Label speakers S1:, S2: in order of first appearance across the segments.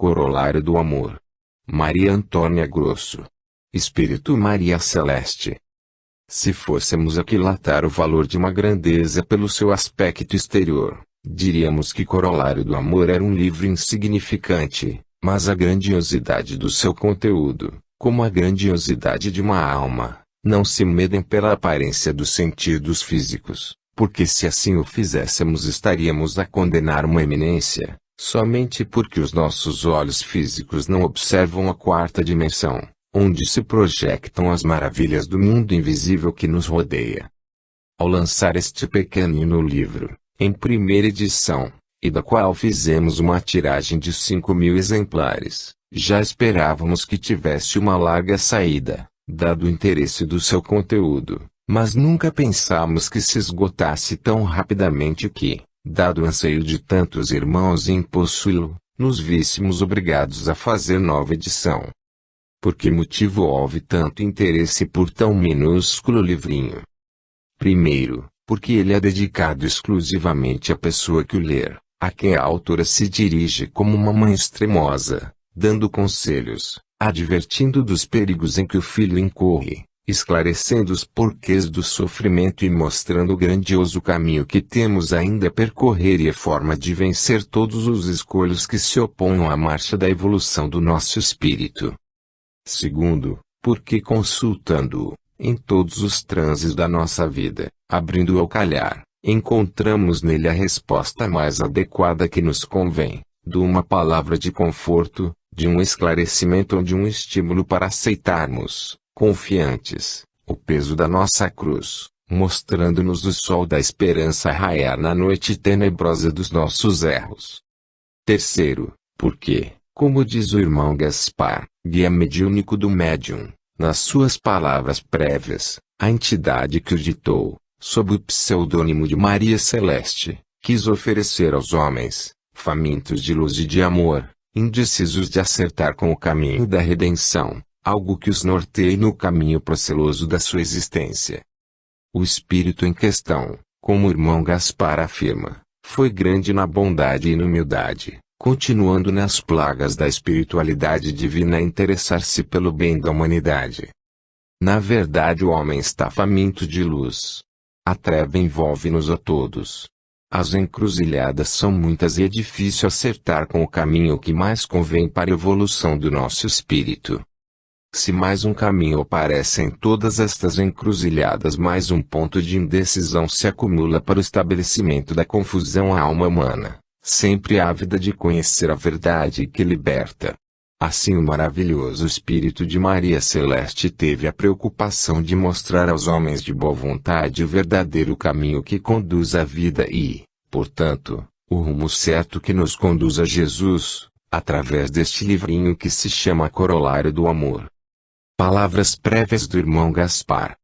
S1: Corolário do amor. Maria Antônia Grosso. Espírito Maria Celeste. Se fôssemos aquilatar o valor de uma grandeza pelo seu aspecto exterior, diríamos que Corolário do Amor era um livro insignificante, mas a grandiosidade do seu conteúdo, como a grandiosidade de uma alma, não se medem pela aparência dos sentidos físicos, porque se assim o fizéssemos estaríamos a condenar uma eminência, somente porque os nossos olhos físicos não observam a quarta dimensão, onde se projectam as maravilhas do mundo invisível que nos rodeia. Ao lançar este pequenino livro, em primeira edição, e da qual fizemos uma tiragem de 5.000 exemplares, já esperávamos que tivesse uma larga saída, dado o interesse do seu conteúdo, mas nunca pensamos que se esgotasse tão rapidamente que, dado o anseio de tantos irmãos em possuí-lo, nos víssemos obrigados a fazer nova edição. Por que motivo houve tanto interesse por tão minúsculo livrinho? Primeiro, porque ele é dedicado exclusivamente à pessoa que o ler, a quem a autora se dirige como uma mãe extremosa, dando conselhos, advertindo dos perigos em que o filho incorre, esclarecendo os porquês do sofrimento e mostrando o grandioso caminho que temos ainda a percorrer e a forma de vencer todos os escolhos que se opõem à marcha da evolução do nosso espírito. Segundo, porque consultando-o, em todos os transes da nossa vida, abrindo-o ao calhar, encontramos nele a resposta mais adequada que nos convém, de uma palavra de conforto, de um esclarecimento ou de um estímulo para aceitarmos, confiantes, o peso da nossa cruz, mostrando-nos o sol da esperança a raiar na noite tenebrosa dos nossos erros. Terceiro, porque, como diz o irmão Gaspar, guia mediúnico do médium, nas suas palavras prévias, a entidade que o ditou, sob o pseudônimo de Maria Celeste, quis oferecer aos homens, famintos de luz e de amor, indecisos de acertar com o caminho da redenção, algo que os norteie no caminho proceloso da sua existência. O espírito em questão, como o irmão Gaspar afirma, foi grande na bondade e na humildade, continuando nas plagas da espiritualidade divina a interessar-se pelo bem da humanidade. Na verdade o homem está faminto de luz. A treva envolve-nos a todos. As encruzilhadas são muitas e é difícil acertar com o caminho que mais convém para a evolução do nosso espírito. Se mais um caminho aparece em todas estas encruzilhadas, mais um ponto de indecisão se acumula para o estabelecimento da confusão à alma humana, sempre ávida de conhecer a verdade que liberta. Assim o maravilhoso Espírito de Maria Celeste teve a preocupação de mostrar aos homens de boa vontade o verdadeiro caminho que conduz à vida e, portanto, o rumo certo que nos conduz a Jesus, através deste livrinho que se chama Corolário do Amor. Palavras prévias do irmão Gaspar.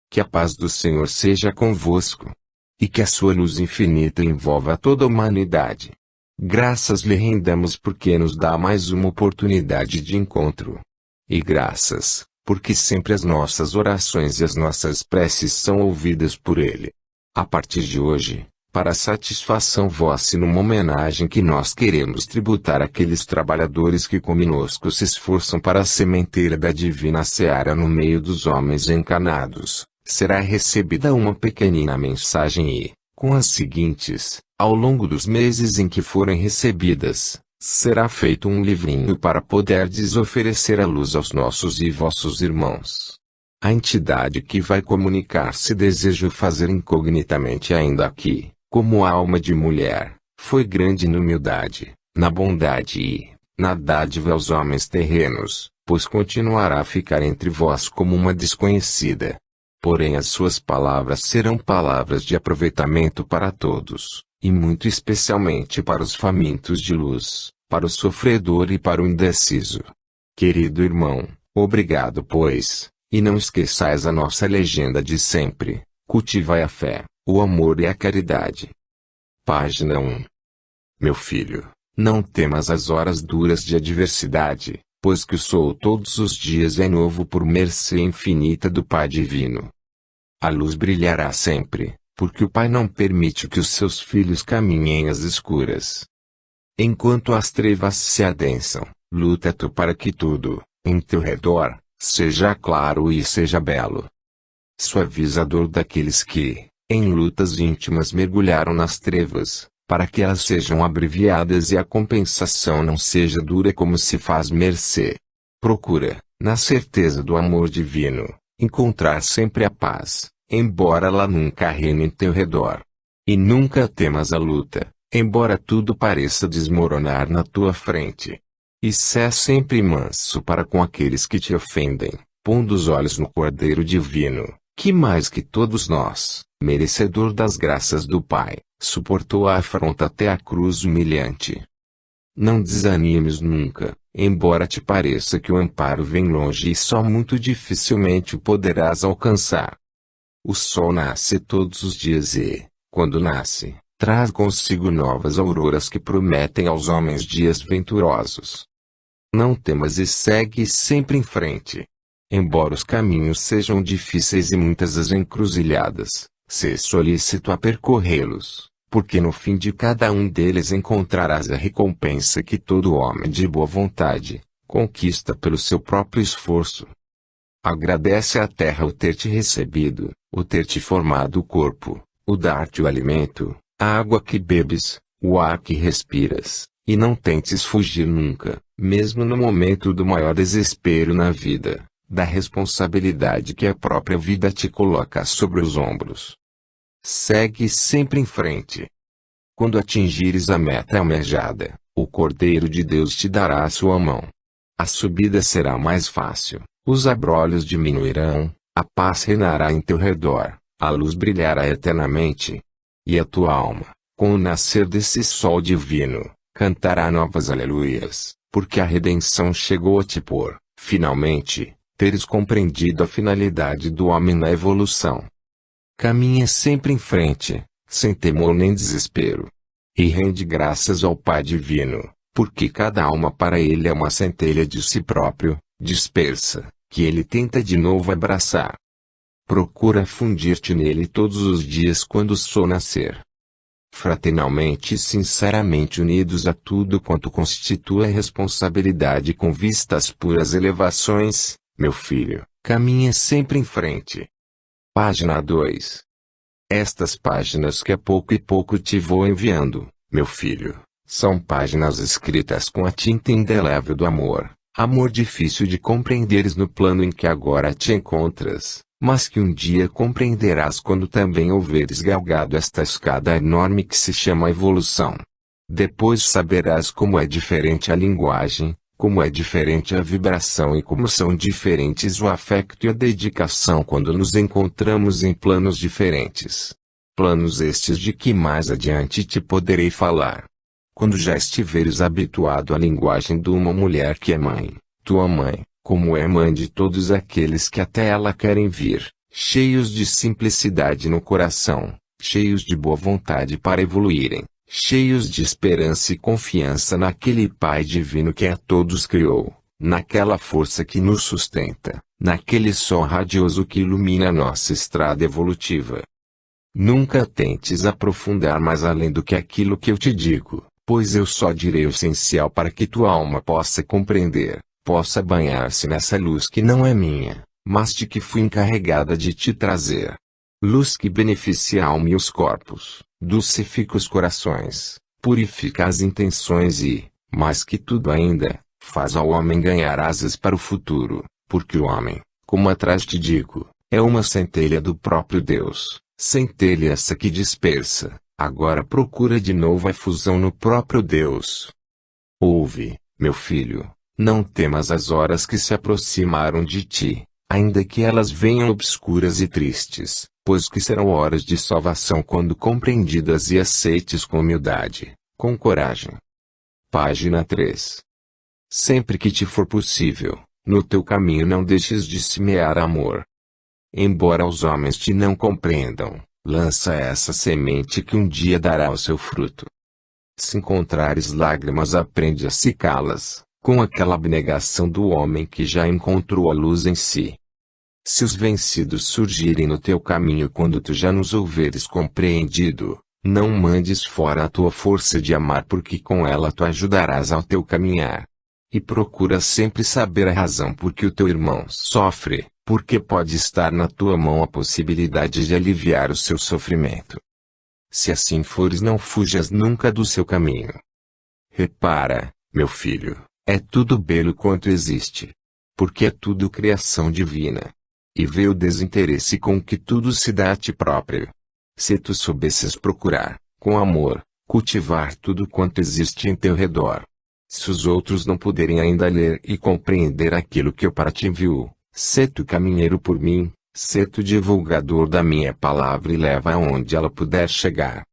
S1: Que a paz do Senhor seja convosco. E que a sua luz infinita envolva toda a humanidade. Graças lhe rendamos porque nos dá mais uma oportunidade de encontro. E graças, porque sempre as nossas orações e as nossas preces são ouvidas por ele. A partir de hoje, para a satisfação vossa e numa homenagem que nós queremos tributar àqueles trabalhadores que conosco se esforçam para a sementeira da divina seara no meio dos homens encarnados, será recebida uma pequenina mensagem e, com as seguintes, ao longo dos meses em que forem recebidas, será feito um livrinho para poderdes oferecer a luz aos nossos e vossos irmãos. A entidade que vai comunicar-se desejo fazer incognitamente ainda aqui, como alma de mulher, foi grande na humildade, na bondade e, na dádiva aos homens terrenos, pois continuará a ficar entre vós como uma desconhecida. Porém as suas palavras serão palavras de aproveitamento para todos, e muito especialmente para os famintos de luz, para o sofredor e para o indeciso. Querido irmão, obrigado pois, e não esqueçais a nossa legenda de sempre, cultivai a fé, o amor e a caridade. Página 1. Meu filho, não temas as horas duras de adversidade, pois que o sol todos os dias é novo por mercê infinita do Pai Divino. A luz brilhará sempre, porque o Pai não permite que os seus filhos caminhem às escuras. Enquanto as trevas se adensam, luta tu para que tudo, em teu redor, seja claro e seja belo. Suaviza a dor daqueles que, em lutas íntimas mergulharam nas trevas, para que elas sejam abreviadas e a compensação não seja dura como se faz mercê. Procura, na certeza do amor divino, encontrar sempre a paz, embora ela nunca reine em teu redor. E nunca temas a luta, embora tudo pareça desmoronar na tua frente. E sê sempre manso para com aqueles que te ofendem, pondo os olhos no Cordeiro Divino, que mais que todos nós, merecedor das graças do Pai, suportou a afronta até a cruz humilhante. Não desanimes nunca, embora te pareça que o amparo vem longe e só muito dificilmente o poderás alcançar. O sol nasce todos os dias e, quando nasce, traz consigo novas auroras que prometem aos homens dias venturosos. Não temas e segue sempre em frente. Embora os caminhos sejam difíceis e muitas as encruzilhadas, sê solícito a percorrê-los, porque no fim de cada um deles encontrarás a recompensa que todo homem de boa vontade conquista pelo seu próprio esforço. Agradece à terra o ter te recebido, o ter te formado o corpo, o dar-te o alimento, a água que bebes, o ar que respiras, e não tentes fugir nunca, mesmo no momento do maior desespero na vida, da responsabilidade que a própria vida te coloca sobre os ombros. Segue sempre em frente. Quando atingires a meta almejada, o Cordeiro de Deus te dará a sua mão. A subida será mais fácil, os abrolhos diminuirão, a paz reinará em teu redor, a luz brilhará eternamente. E a tua alma, com o nascer desse sol divino, cantará novas aleluias, porque a redenção chegou a te por, finalmente, teres compreendido a finalidade do homem na evolução. Caminha sempre em frente, sem temor nem desespero. E rende graças ao Pai Divino, porque cada alma para ele é uma centelha de si próprio, dispersa, que ele tenta de novo abraçar. Procura fundir-te nele todos os dias quando o sol nascer. Fraternalmente e sinceramente unidos a tudo quanto constitui a responsabilidade com vista às puras elevações, meu filho, caminha sempre em frente. Página 2. Estas páginas que a pouco e pouco te vou enviando, meu filho, são páginas escritas com a tinta indelével do amor, amor difícil de compreenderes no plano em que agora te encontras, mas que um dia compreenderás quando também houveres galgado esta escada enorme que se chama evolução. Depois saberás como é diferente a linguagem, como é diferente a vibração e como são diferentes o afeto e a dedicação quando nos encontramos em planos diferentes. Planos estes de que mais adiante te poderei falar. Quando já estiveres habituado à linguagem de uma mulher que é mãe, tua mãe, como é mãe de todos aqueles que até ela querem vir, cheios de simplicidade no coração, cheios de boa vontade para evoluírem, cheios de esperança e confiança naquele Pai Divino que a todos criou, naquela força que nos sustenta, naquele sol radioso que ilumina nossa estrada evolutiva. Nunca tentes aprofundar mais além do que aquilo que eu te digo, pois eu só direi o essencial para que tua alma possa compreender, possa banhar-se nessa luz que não é minha, mas de que fui encarregada de te trazer. Luz que beneficia a alma e os corpos, dulcifica os corações, purifica as intenções e, mais que tudo ainda, faz ao homem ganhar asas para o futuro, porque o homem, como atrás te digo, é uma centelha do próprio Deus, centelha essa que dispersa, agora procura de novo a fusão no próprio Deus. Ouve, meu filho, não temas as horas que se aproximaram de ti, ainda que elas venham obscuras e tristes, pois que serão horas de salvação quando compreendidas e aceites com humildade, com coragem. Página 3. Sempre que te for possível, no teu caminho não deixes de semear amor. Embora os homens te não compreendam, lança essa semente que um dia dará o seu fruto. Se encontrares lágrimas, aprende a secá-las, com aquela abnegação do homem que já encontrou a luz em si. Se os vencidos surgirem no teu caminho quando tu já nos houveres compreendido, Não mandes fora a tua força de amar, porque com ela tu ajudarás ao teu caminhar. E procura sempre saber a razão por que o teu irmão sofre, porque pode estar na tua mão a possibilidade de aliviar o seu sofrimento. Se assim fores, não fujas nunca do seu caminho. Repara, meu filho, é tudo belo quanto existe. Porque é tudo criação divina. E vê o desinteresse com que tudo se dá a ti próprio. Se tu soubesses procurar, com amor, cultivar tudo quanto existe em teu redor. Se os outros não puderem ainda ler e compreender aquilo que eu para ti envio, sê tu caminheiro por mim, sê tu divulgador da minha palavra e leva aonde ela puder chegar.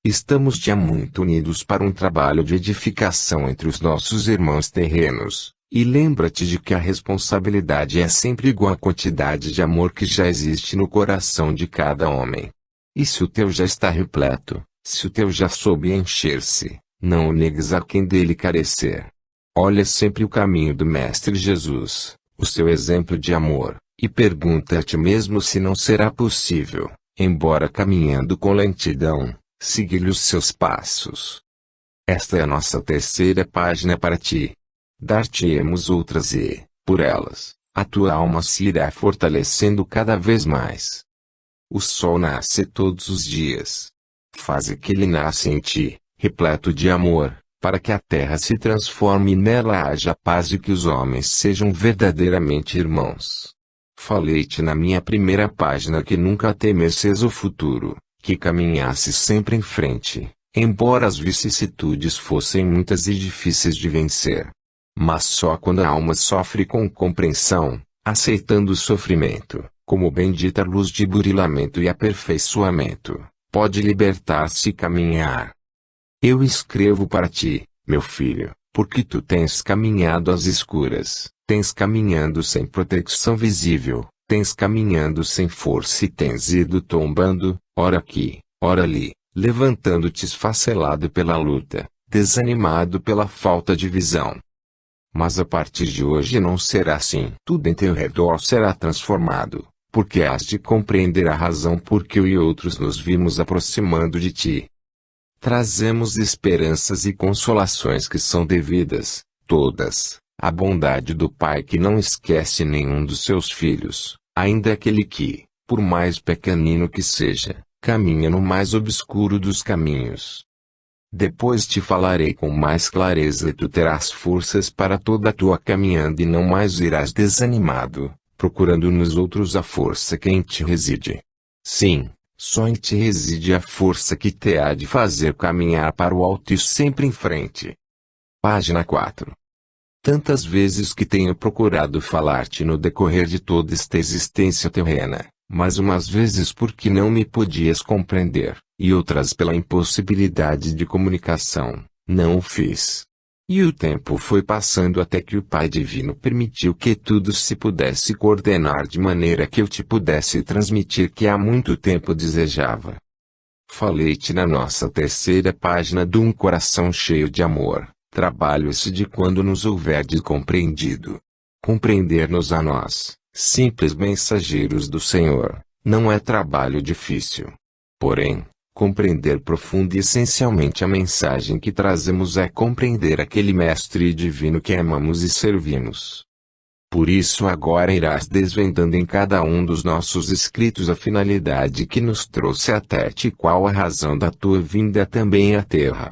S1: Estamos já muito unidos para um trabalho de edificação entre os nossos irmãos terrenos, e lembra-te de que a responsabilidade é sempre igual à quantidade de amor que já existe no coração de cada homem. E se o teu já está repleto, se o teu já soube encher-se, não o negues a quem dele carecer. Olha sempre o caminho do Mestre Jesus, o seu exemplo de amor, e pergunta a ti mesmo se não será possível, embora caminhando com lentidão, seguir-lhe os seus passos. Esta é a nossa terceira página para ti. Dar-te-emos outras e, por elas, a tua alma se irá fortalecendo cada vez mais. O sol nasce todos os dias. Faze que ele nasça em ti, repleto de amor, para que a terra se transforme e nela haja paz e que os homens sejam verdadeiramente irmãos. Falei-te na minha primeira página que nunca temesses o futuro, que caminhasses sempre em frente, embora as vicissitudes fossem muitas e difíceis de vencer. Mas só quando a alma sofre com compreensão, aceitando o sofrimento, como bendita luz de burilamento e aperfeiçoamento, pode libertar-se e caminhar. Eu escrevo para ti, meu filho, porque tu tens caminhado às escuras, tens caminhando sem proteção visível, tens caminhando sem força e tens ido tombando, ora aqui, ora ali, levantando-te esfacelado pela luta, desanimado pela falta de visão. Mas a partir de hoje não será assim. Tudo em teu redor será transformado, porque has de compreender a razão por que eu e outros nos vimos aproximando de ti. Trazemos esperanças e consolações que são devidas, todas, à bondade do Pai que não esquece nenhum dos seus filhos, ainda aquele que, por mais pequenino que seja, caminha no mais obscuro dos caminhos. Depois te falarei com mais clareza e tu terás forças para toda a tua caminhada e não mais irás desanimado, procurando nos outros a força que em ti reside. Sim, só em ti reside a força que te há de fazer caminhar para o alto e sempre em frente. Página 4. Tantas vezes que tenho procurado falar-te no decorrer de toda esta existência terrena, mas umas vezes porque não me podias compreender, e outras pela impossibilidade de comunicação, não o fiz. E o tempo foi passando até que o Pai Divino permitiu que tudo se pudesse coordenar de maneira que eu te pudesse transmitir que há muito tempo desejava. Falei-te na nossa terceira página de um coração cheio de amor, trabalho esse de quando nos houverdes compreendido. Compreender-nos a nós, simples mensageiros do Senhor, não é trabalho difícil. Porém, compreender profunda e essencialmente a mensagem que trazemos é compreender aquele Mestre Divino que amamos e servimos. Por isso agora irás desvendando em cada um dos nossos escritos a finalidade que nos trouxe até ti, qual a razão da tua vinda também à terra.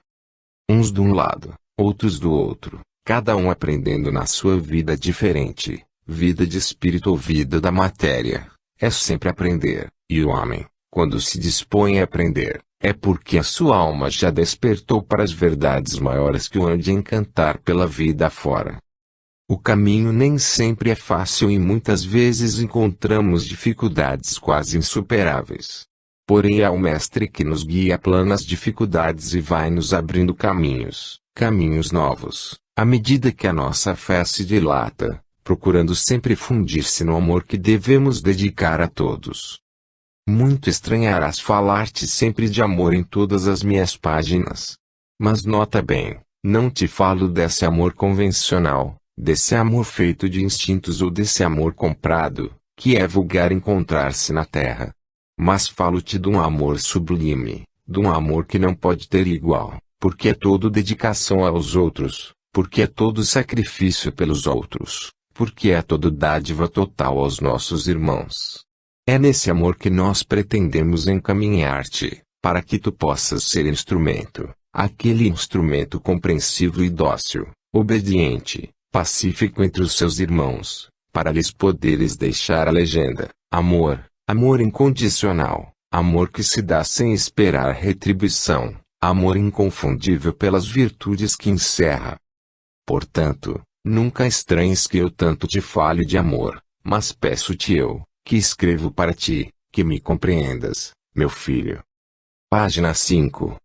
S1: Uns de um lado, outros do outro, cada um aprendendo na sua vida diferente, vida de espírito ou vida da matéria, é sempre aprender, e o homem, quando se dispõe a aprender, é porque a sua alma já despertou para as verdades maiores que o hão de encantar pela vida afora. O caminho nem sempre é fácil e muitas vezes encontramos dificuldades quase insuperáveis. Porém há o Mestre que nos guia a planas dificuldades e vai nos abrindo caminhos, caminhos novos, à medida que a nossa fé se dilata, procurando sempre fundir-se no amor que devemos dedicar a todos. Muito estranharás falar-te sempre de amor em todas as minhas páginas. Mas nota bem, não te falo desse amor convencional, desse amor feito de instintos ou desse amor comprado, que é vulgar encontrar-se na terra. Mas falo-te de um amor sublime, de um amor que não pode ter igual, porque é todo dedicação aos outros, porque é todo sacrifício pelos outros, porque é todo dádiva total aos nossos irmãos. É nesse amor que nós pretendemos encaminhar-te, para que tu possas ser instrumento, aquele instrumento compreensivo e dócil, obediente, pacífico entre os seus irmãos, para lhes poderes deixar a legenda: amor, amor incondicional, amor que se dá sem esperar retribuição, amor inconfundível pelas virtudes que encerra. Portanto, nunca estranhes que eu tanto te fale de amor, mas peço-te eu, que escrevo para ti, que me compreendas, meu filho. Página 5.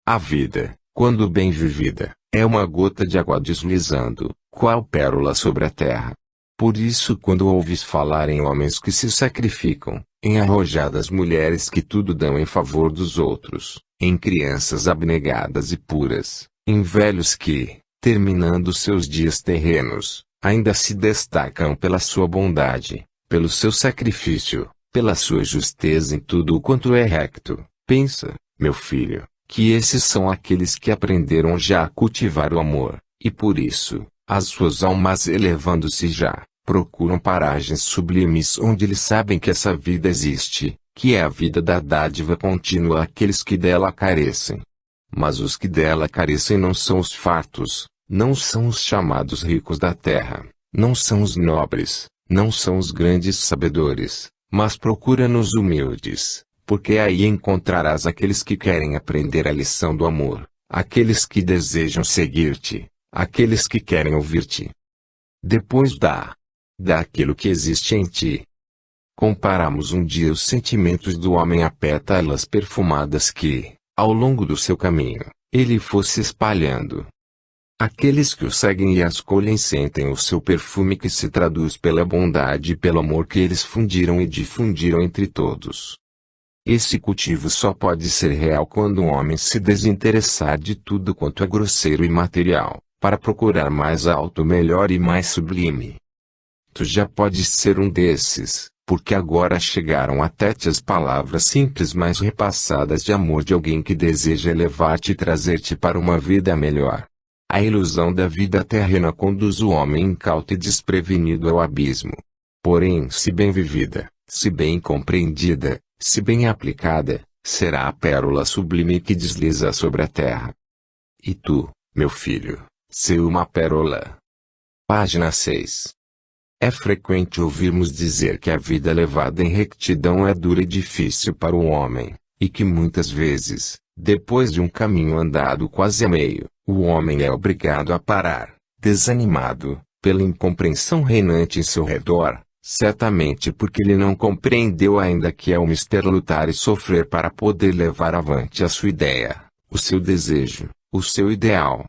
S1: A vida, quando bem vivida, é uma gota de água deslizando, qual pérola sobre a terra. Por isso, quando ouves falar em homens que se sacrificam, em arrojadas mulheres que tudo dão em favor dos outros, em crianças abnegadas e puras, em velhos que, terminando seus dias terrenos, ainda se destacam pela sua bondade, pelo seu sacrifício, pela sua justeza em tudo o quanto é recto, pensa, meu filho, que esses são aqueles que aprenderam já a cultivar o amor, e por isso, as suas almas elevando-se já, procuram paragens sublimes onde eles sabem que essa vida existe, que é a vida da dádiva contínua àqueles que dela carecem. Mas os que dela carecem não são os fartos, não são os chamados ricos da terra, não são os nobres, não são os grandes sabedores, mas procura nos humildes, porque aí encontrarás aqueles que querem aprender a lição do amor, aqueles que desejam seguir-te, aqueles que querem ouvir-te. Depois daquilo que existe em ti. Comparamos um dia os sentimentos do homem a pétalas perfumadas que, ao longo do seu caminho, ele fosse espalhando. Aqueles que o seguem e as colhem sentem o seu perfume que se traduz pela bondade e pelo amor que eles fundiram e difundiram entre todos. Esse cultivo só pode ser real quando um homem se desinteressar de tudo quanto é grosseiro e material, para procurar mais alto, melhor e mais sublime. Tu já podes ser um desses, porque agora chegaram até ti as palavras simples mais repassadas de amor de alguém que deseja elevar-te e trazer-te para uma vida melhor. A ilusão da vida terrena conduz o homem incauto e desprevenido ao abismo. Porém, se bem vivida, se bem compreendida, se bem aplicada, será a pérola sublime que desliza sobre a terra. E tu, meu filho, sê uma pérola. Página 6. É frequente ouvirmos dizer que a vida levada em rectidão é dura e difícil para o homem, e que muitas vezes, depois de um caminho andado quase a meio, o homem é obrigado a parar, desanimado, pela incompreensão reinante em seu redor, certamente porque ele não compreendeu ainda que é um mister lutar e sofrer para poder levar avante a sua ideia, o seu desejo, o seu ideal.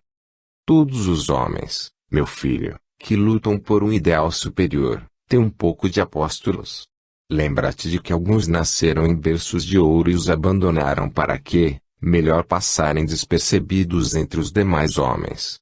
S1: Todos os homens, meu filho, que lutam por um ideal superior, têm um pouco de apóstolos. Lembra-te de que alguns nasceram em berços de ouro e os abandonaram para que, melhor passarem despercebidos entre os demais homens.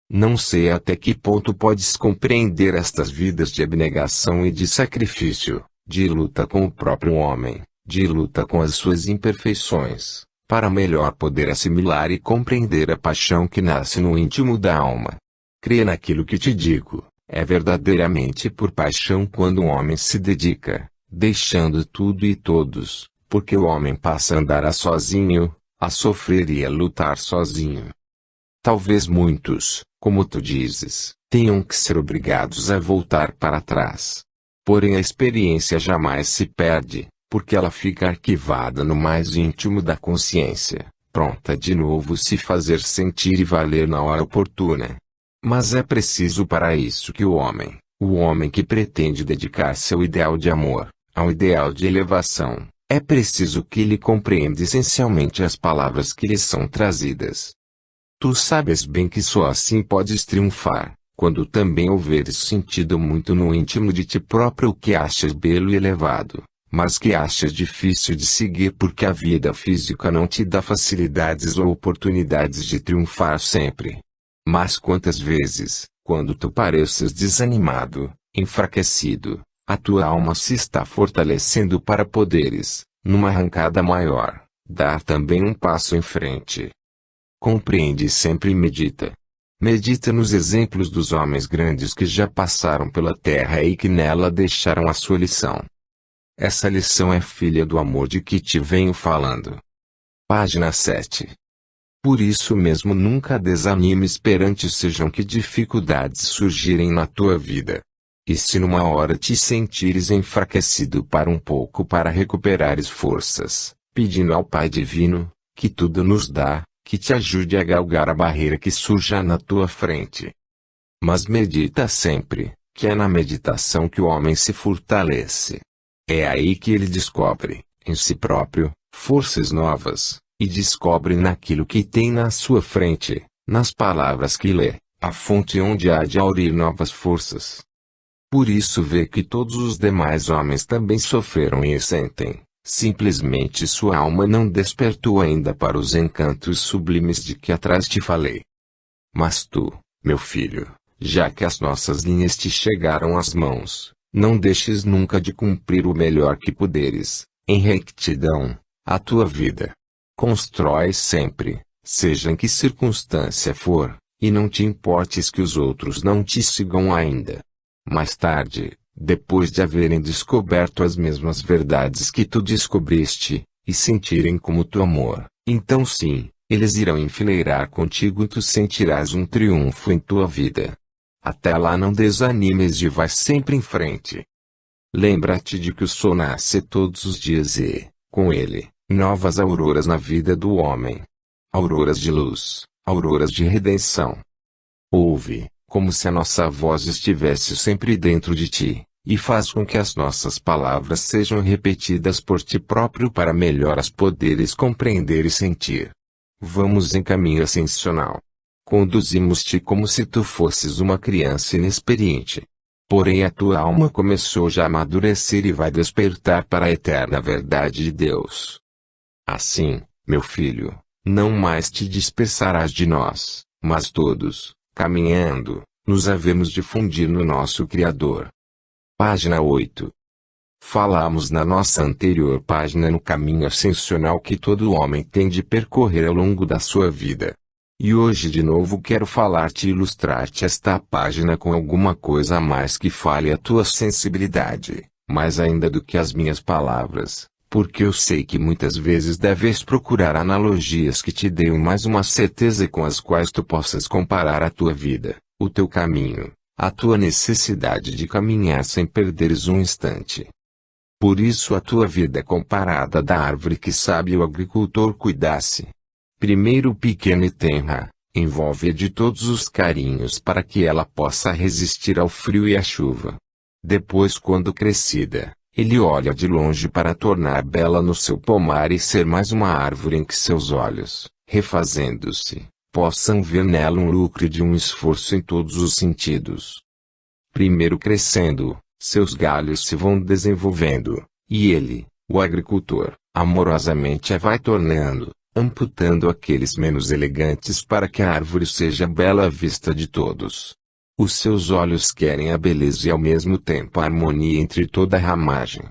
S1: Não sei até que ponto podes compreender estas vidas de abnegação e de sacrifício, de luta com o próprio homem, de luta com as suas imperfeições, para melhor poder assimilar e compreender a paixão que nasce no íntimo da alma. Crê naquilo que te digo, é verdadeiramente por paixão quando um homem se dedica, deixando tudo e todos, porque o homem passa a andar sozinho, a sofrer e a lutar sozinho. Talvez muitos, como tu dizes, tenham que ser obrigados a voltar para trás. Porém a experiência jamais se perde, porque ela fica arquivada no mais íntimo da consciência, pronta de novo se fazer sentir e valer na hora oportuna. Mas é preciso para isso que o homem que pretende dedicar-se ao ideal de amor, ao ideal de elevação, é preciso que ele compreenda essencialmente as palavras que lhe são trazidas. Tu sabes bem que só assim podes triunfar, quando também houveres sentido muito no íntimo de ti próprio o que achas belo e elevado, mas que achas difícil de seguir porque a vida física não te dá facilidades ou oportunidades de triunfar sempre. Mas quantas vezes, quando tu pareces desanimado, enfraquecido, a tua alma se está fortalecendo para poderes, numa arrancada maior, dar também um passo em frente. Compreende sempre e medita. Medita nos exemplos dos homens grandes que já passaram pela terra e que nela deixaram a sua lição. Essa lição é filha do amor de que te venho falando. Página 7. Por isso mesmo nunca desanimes perante sejam que dificuldades surgirem na tua vida. E se numa hora te sentires enfraquecido para um pouco para recuperares forças, pedindo ao Pai Divino, que tudo nos dá, que te ajude a galgar a barreira que surja na tua frente. Mas medita sempre, que é na meditação que o homem se fortalece. É aí que ele descobre, em si próprio, forças novas, e descobre naquilo que tem na sua frente, nas palavras que lê, a fonte onde há de aurir novas forças. Por isso vê que todos os demais homens também sofreram e sentem. Simplesmente sua alma não despertou ainda para os encantos sublimes de que atrás te falei. Mas tu, meu filho, já que as nossas linhas te chegaram às mãos, não deixes nunca de cumprir o melhor que puderes, em rectidão, a tua vida. Constrói sempre, seja em que circunstância for, e não te importes que os outros não te sigam ainda. Mais tarde, depois de haverem descoberto as mesmas verdades que tu descobriste, e sentirem como tu amor, então sim, eles irão enfileirar contigo e tu sentirás um triunfo em tua vida. Até lá não desanimes e vai sempre em frente. Lembra-te de que o sol nasce todos os dias e, com ele, novas auroras na vida do homem. Auroras de luz, auroras de redenção. Ouve, como se a nossa voz estivesse sempre dentro de ti, e faz com que as nossas palavras sejam repetidas por ti próprio para melhor as poderes compreender e sentir. Vamos em caminho ascensional. Conduzimos-te como se tu fosses uma criança inexperiente. Porém a tua alma começou já a amadurecer e vai despertar para a eterna verdade de Deus. Assim, meu filho, não mais te dispersarás de nós, mas todos, caminhando, nos havemos de fundir no nosso Criador. Página 8. Falamos na nossa anterior página no caminho ascensional que todo homem tem de percorrer ao longo da sua vida. E hoje de novo quero falar-te e ilustrar-te esta página com alguma coisa a mais que fale a tua sensibilidade, mais ainda do que as minhas palavras, porque eu sei que muitas vezes deves procurar analogias que te deem mais uma certeza com as quais tu possas comparar a tua vida, o teu caminho, a tua necessidade de caminhar sem perderes um instante. Por isso a tua vida é comparada à da árvore que sabe o agricultor cuidasse. Primeiro pequena e tenra, envolve-a de todos os carinhos para que ela possa resistir ao frio e à chuva. Depois quando crescida, ele olha de longe para tornar bela no seu pomar e ser mais uma árvore em que seus olhos, refazendo-se, possam ver nela um lucro de um esforço em todos os sentidos. Primeiro crescendo, seus galhos se vão desenvolvendo, e ele, o agricultor, amorosamente a vai tornando, amputando aqueles menos elegantes para que a árvore seja bela à vista de todos. Os seus olhos querem a beleza e ao mesmo tempo a harmonia entre toda a ramagem.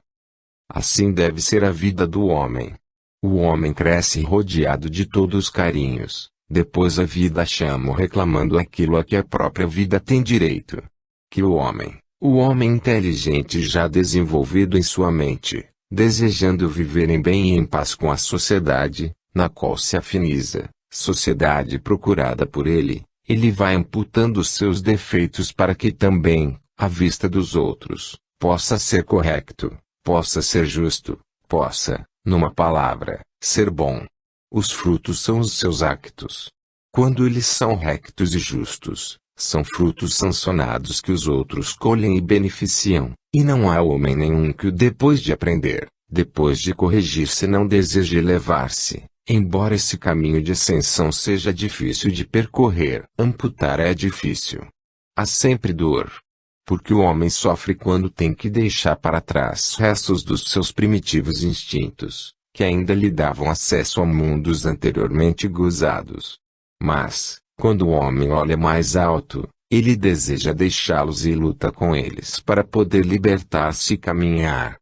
S1: Assim deve ser a vida do homem. O homem cresce rodeado de todos os carinhos, depois a vida chama reclamando aquilo a que a própria vida tem direito. Que o homem inteligente já desenvolvido em sua mente, desejando viver em bem e em paz com a sociedade, na qual se afiniza, sociedade procurada por ele, ele vai amputando seus defeitos para que também, à vista dos outros, possa ser correto, possa ser justo, possa, numa palavra, ser bom. Os frutos são os seus actos. Quando eles são rectos e justos, são frutos sancionados que os outros colhem e beneficiam, e não há homem nenhum que depois de aprender, depois de corrigir-se não deseje elevar-se. Embora esse caminho de ascensão seja difícil de percorrer, amputar é difícil. Há sempre dor. Porque o homem sofre quando tem que deixar para trás restos dos seus primitivos instintos, que ainda lhe davam acesso a mundos anteriormente gozados. Mas, quando o homem olha mais alto, ele deseja deixá-los e luta com eles para poder libertar-se e caminhar.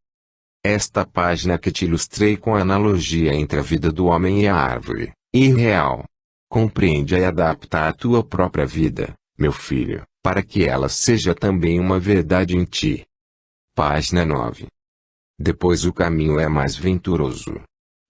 S1: Esta página que te ilustrei com a analogia entre a vida do homem e a árvore, irreal. Compreende-a e adapta à tua própria vida, meu filho, para que ela seja também uma verdade em ti. Página 9. Depois o caminho é mais venturoso.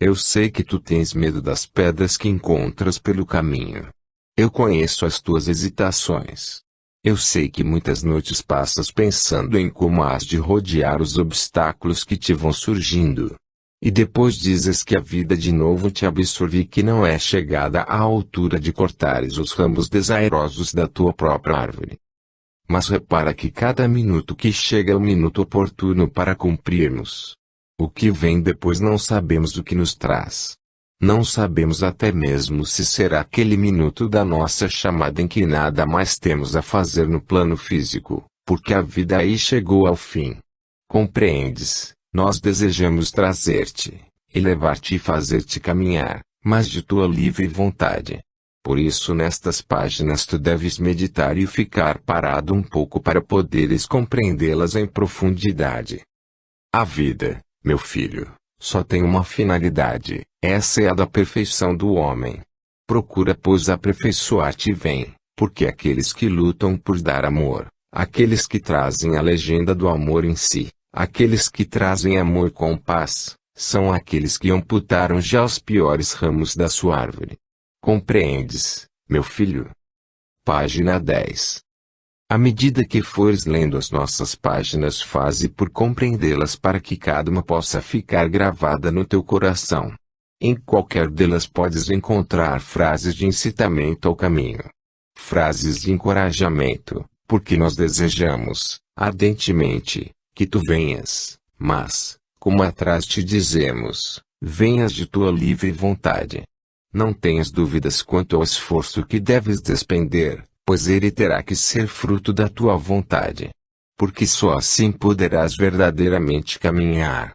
S1: Eu sei que tu tens medo das pedras que encontras pelo caminho. Eu conheço as tuas hesitações. Eu sei que muitas noites passas pensando em como has de rodear os obstáculos que te vão surgindo. E depois dizes que a vida de novo te absorve e que não é chegada à altura de cortares os ramos desairosos da tua própria árvore. Mas repara que cada minuto que chega é o minuto oportuno para cumprirmos. O que vem depois não sabemos o que nos traz. Não sabemos até mesmo se será aquele minuto da nossa chamada em que nada mais temos a fazer no plano físico, porque a vida aí chegou ao fim. Compreendes? Nós desejamos trazer-te, elevar-te e fazer-te caminhar, mas de tua livre vontade. Por isso nestas páginas tu deves meditar e ficar parado um pouco para poderes compreendê-las em profundidade. A vida, meu filho, só tem uma finalidade, essa é a da perfeição do homem. Procura pois aperfeiçoar-te e vem, porque aqueles que lutam por dar amor, aqueles que trazem a legenda do amor em si, aqueles que trazem amor com paz, são aqueles que amputaram já os piores ramos da sua árvore. Compreendes, meu filho? Página 10. À medida que fores lendo as nossas páginas, faze por compreendê-las para que cada uma possa ficar gravada no teu coração. Em qualquer delas podes encontrar frases de incitamento ao caminho. Frases de encorajamento, porque nós desejamos, ardentemente, que tu venhas, mas, como atrás te dizemos, venhas de tua livre vontade. Não tenhas dúvidas quanto ao esforço que deves despender, pois ele terá que ser fruto da tua vontade. Porque só assim poderás verdadeiramente caminhar.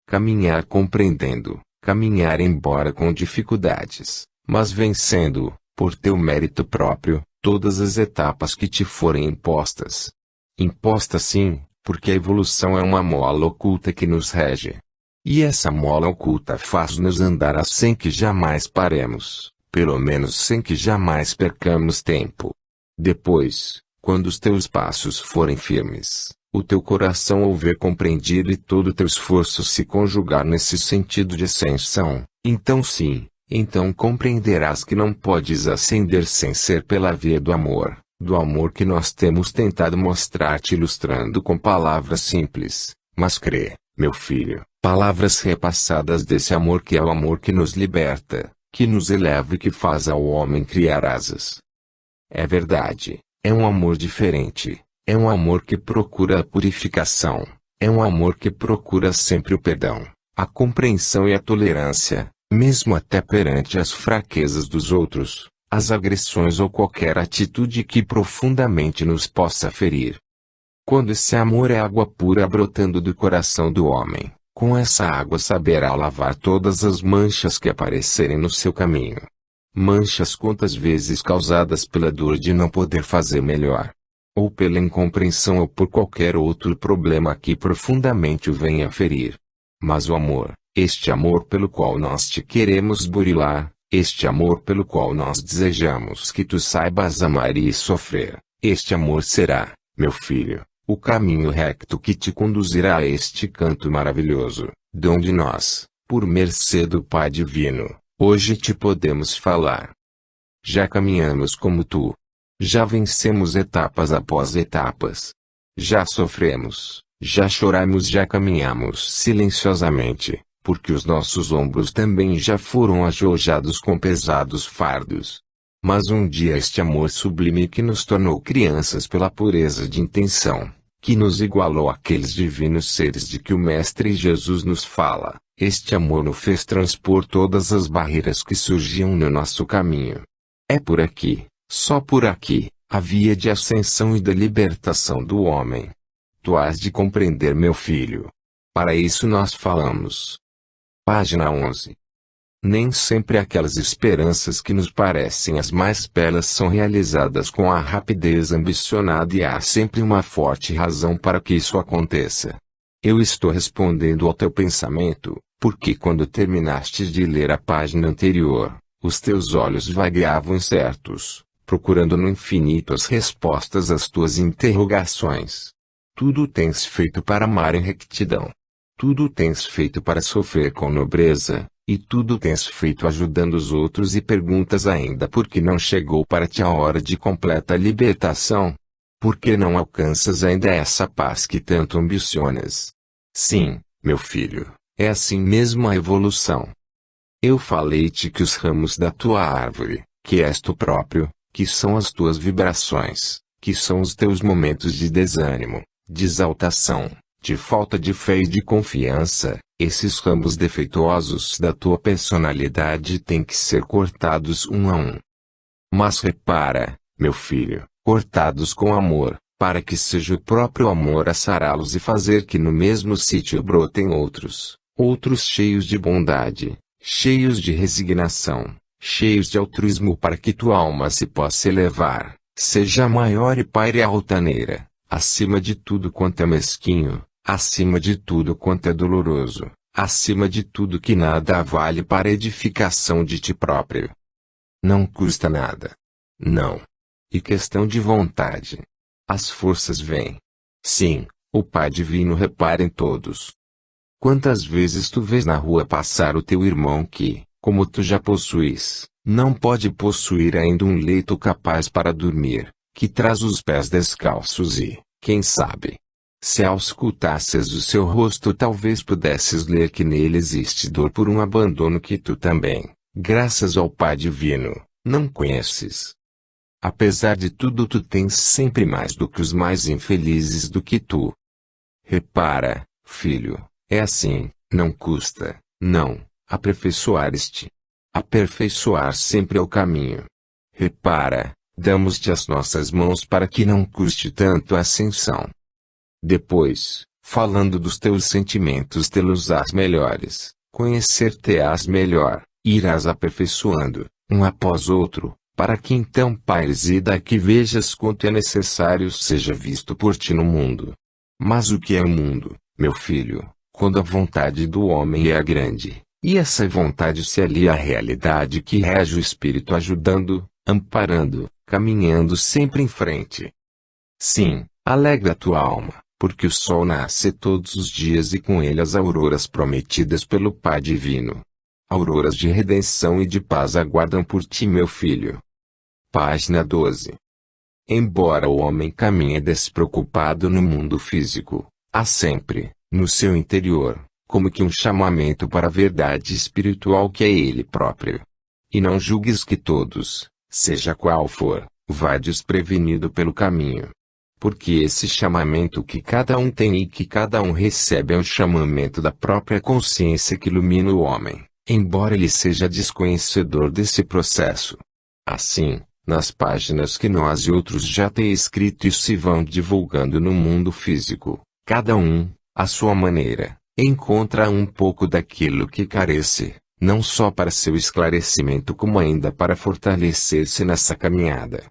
S1: Caminhar compreendendo, caminhar embora com dificuldades, mas vencendo, por teu mérito próprio, todas as etapas que te forem impostas. Imposta sim, porque a evolução é uma mola oculta que nos rege. E essa mola oculta faz-nos andar sem que jamais paremos, pelo menos sem que jamais percamos tempo. Depois, quando os teus passos forem firmes, o teu coração houver compreendido e todo o teu esforço se conjugar nesse sentido de ascensão, então sim, então compreenderás que não podes ascender sem ser pela via do amor que nós temos tentado mostrar-te ilustrando com palavras simples, mas crê, meu filho. Palavras repassadas desse amor que é o amor que nos liberta, que nos eleva e que faz ao homem criar asas. É verdade, é um amor diferente, é um amor que procura a purificação, é um amor que procura sempre o perdão, a compreensão e a tolerância, mesmo até perante as fraquezas dos outros, as agressões ou qualquer atitude que profundamente nos possa ferir. Quando esse amor é água pura brotando do coração do homem, com essa água saberá lavar todas as manchas que aparecerem no seu caminho. Manchas quantas vezes causadas pela dor de não poder fazer melhor, ou pela incompreensão ou por qualquer outro problema que profundamente o venha ferir. Mas o amor, este amor pelo qual nós te queremos burilar, este amor pelo qual nós desejamos que tu saibas amar e sofrer, este amor será, meu filho, o caminho recto que te conduzirá a este canto maravilhoso, de onde nós, por mercê do Pai Divino, hoje te podemos falar. Já caminhamos como tu. Já vencemos etapas após etapas. Já sofremos, já choramos, já caminhamos silenciosamente, porque os nossos ombros também já foram ajoelhados com pesados fardos. Mas um dia este amor sublime que nos tornou crianças pela pureza de intenção, que nos igualou àqueles divinos seres de que o Mestre Jesus nos fala, este amor nos fez transpor todas as barreiras que surgiam no nosso caminho. É por aqui, só por aqui, a via de ascensão e da libertação do homem. Tu has de compreender, meu filho. Para isso nós falamos. Página 11. Nem sempre aquelas esperanças que nos parecem as mais belas são realizadas com a rapidez ambicionada e há sempre uma forte razão para que isso aconteça. Eu estou respondendo ao teu pensamento, porque quando terminaste de ler a página anterior, os teus olhos vagueavam incertos, procurando no infinito as respostas às tuas interrogações. Tudo tens feito para amar em rectidão. Tudo tens feito para sofrer com nobreza, e tudo tens feito ajudando os outros e perguntas ainda por que não chegou para ti a hora de completa libertação? Por que não alcanças ainda essa paz que tanto ambicionas? Sim, meu filho, é assim mesmo a evolução. Eu falei-te que os ramos da tua árvore, que és tu próprio, que são as tuas vibrações, que são os teus momentos de desânimo, de exaltação, de falta de fé e de confiança, esses ramos defeituosos da tua personalidade têm que ser cortados um a um. Mas repara, meu filho, cortados com amor, para que seja o próprio amor a sará-los e fazer que no mesmo sítio brotem outros cheios de bondade, cheios de resignação, cheios de altruísmo para que tua alma se possa elevar, seja maior e paire altaneira, acima de tudo quanto é mesquinho, acima de tudo quanto é doloroso, acima de tudo que nada vale para a edificação de ti próprio. Não custa nada. Não. E questão de vontade. As forças vêm. Sim, o Pai Divino repara em todos. Quantas vezes tu vês na rua passar o teu irmão que, como tu já possuis, não pode possuir ainda um leito capaz para dormir, que traz os pés descalços e, quem sabe, se auscultasses o seu rosto talvez pudesses ler que nele existe dor por um abandono que tu também, graças ao Pai Divino, não conheces. Apesar de tudo tu tens sempre mais do que os mais infelizes do que tu. Repara, filho, é assim, não custa, não, aperfeiçoar-te. Aperfeiçoar sempre é o caminho. Repara, damos-te as nossas mãos para que não custe tanto a ascensão. Depois, falando dos teus sentimentos tê-los-ás melhores, conhecer-te-ás melhor, irás aperfeiçoando, um após outro, para que então paires e daqui vejas quanto é necessário seja visto por ti no mundo. Mas o que é o mundo, meu filho, quando a vontade do homem é grande, e essa vontade se alia à realidade que rege o espírito ajudando, amparando, caminhando sempre em frente? Sim, alegra a tua alma, porque o sol nasce todos os dias e com ele as auroras prometidas pelo Pai Divino. Auroras de redenção e de paz aguardam por ti, meu filho. Página 12. Embora o homem caminhe despreocupado no mundo físico, há sempre, no seu interior, como que um chamamento para a verdade espiritual que é ele próprio. E não julgues que todos, seja qual for, vá desprevenido pelo caminho. Porque esse chamamento que cada um tem e que cada um recebe é o chamamento da própria consciência que ilumina o homem, embora ele seja desconhecedor desse processo. Assim, nas páginas que nós e outros já têm escrito e se vão divulgando no mundo físico, cada um, à sua maneira, encontra um pouco daquilo que carece, não só para seu esclarecimento como ainda para fortalecer-se nessa caminhada.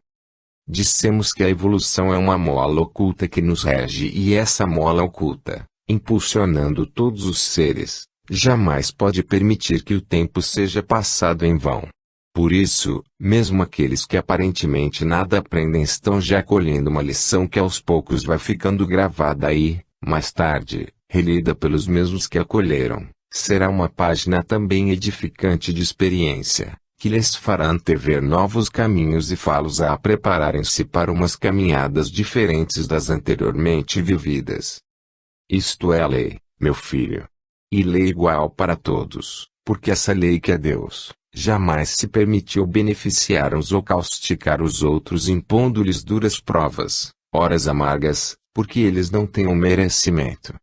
S1: Dissemos que a evolução é uma mola oculta que nos rege e essa mola oculta, impulsionando todos os seres, jamais pode permitir que o tempo seja passado em vão. Por isso, mesmo aqueles que aparentemente nada aprendem estão já colhendo uma lição que aos poucos vai ficando gravada aí, mais tarde, relida pelos mesmos que acolheram, será uma página também edificante de experiência, que lhes fará antever novos caminhos e fá-los a prepararem-se para umas caminhadas diferentes das anteriormente vividas. Isto é a lei, meu filho. E lei igual para todos, porque essa lei que é Deus, jamais se permitiu beneficiar uns ou causticar os outros impondo-lhes duras provas, horas amargas, porque eles não têm um merecimento.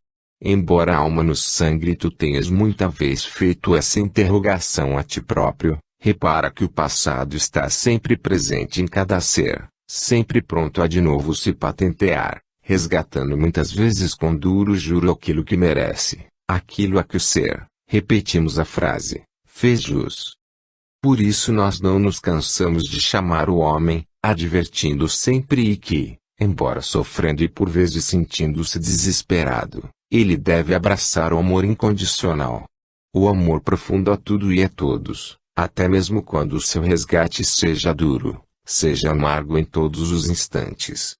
S1: Embora a alma no sangue tu tenhas muita vez feito essa interrogação a ti próprio, repara que o passado está sempre presente em cada ser, sempre pronto a de novo se patentear, resgatando muitas vezes com duro juro aquilo que merece, aquilo a que o ser, repetimos a frase, fez jus. Por isso nós não nos cansamos de chamar o homem, advertindo sempre e que, embora sofrendo e por vezes sentindo-se desesperado, Ele deve abraçar o amor incondicional. O amor profundo a tudo e a todos, até mesmo quando o seu resgate seja duro, seja amargo em todos os instantes.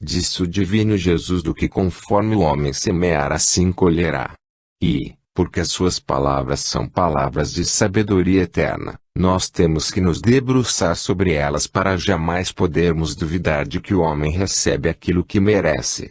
S1: Disse o divino Jesus do que conforme o homem semear assim colherá. E, porque as suas palavras são palavras de sabedoria eterna, nós temos que nos debruçar sobre elas para jamais podermos duvidar de que o homem recebe aquilo que merece.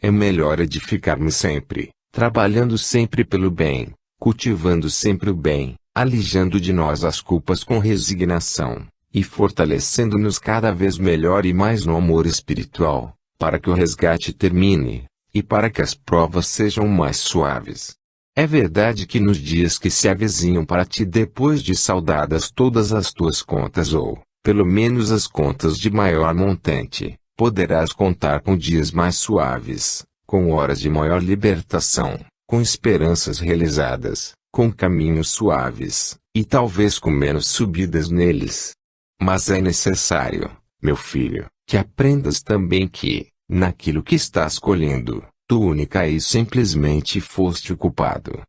S1: É melhor edificar-me sempre, trabalhando sempre pelo bem, cultivando sempre o bem, alijando de nós as culpas com resignação, e fortalecendo-nos cada vez melhor e mais no amor espiritual, para que o resgate termine, e para que as provas sejam mais suaves. É verdade que nos dias que se avizinham para ti depois de saldadas todas as tuas contas ou, pelo menos as contas de maior montante, poderás contar com dias mais suaves, com horas de maior libertação, com esperanças realizadas, com caminhos suaves, e talvez com menos subidas neles. Mas é necessário, meu filho, que aprendas também que, naquilo que estás colhendo, tu única e simplesmente foste o culpado.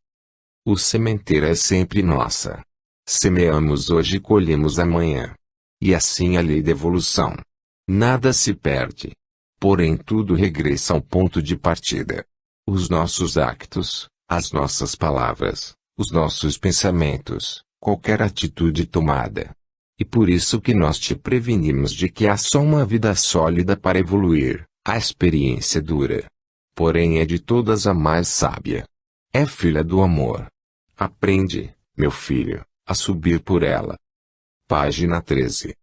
S1: O sementeiro é sempre nossa. Semeamos hoje e colhemos amanhã. E assim a lei da evolução. Nada se perde. Porém tudo regressa ao ponto de partida. Os nossos actos, as nossas palavras, os nossos pensamentos, qualquer atitude tomada. E por isso que nós te prevenimos de que há só uma vida sólida para evoluir, a experiência dura. Porém é de todas a mais sábia. É filha do amor. Aprende, meu filho, a subir por ela. Página 13.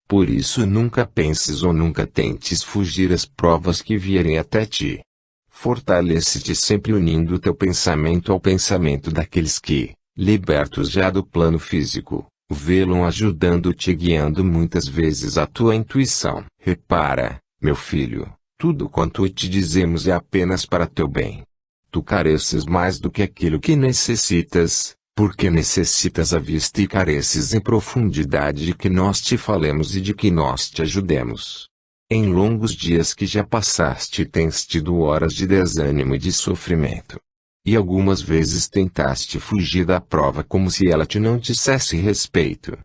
S1: Por isso nunca penses ou nunca tentes fugir às provas que vierem até ti. Fortalece-te sempre unindo teu pensamento ao pensamento daqueles que, libertos já do plano físico, velam ajudando-te e guiando muitas vezes a tua intuição. Repara, meu filho, tudo quanto te dizemos é apenas para teu bem. Tu careces mais do que aquilo que necessitas, porque necessitas à vista e careces em profundidade de que nós te falemos e de que nós te ajudemos. Em longos dias que já passaste tens tido horas de desânimo e de sofrimento. E algumas vezes tentaste fugir da prova como se ela te não dissesse respeito.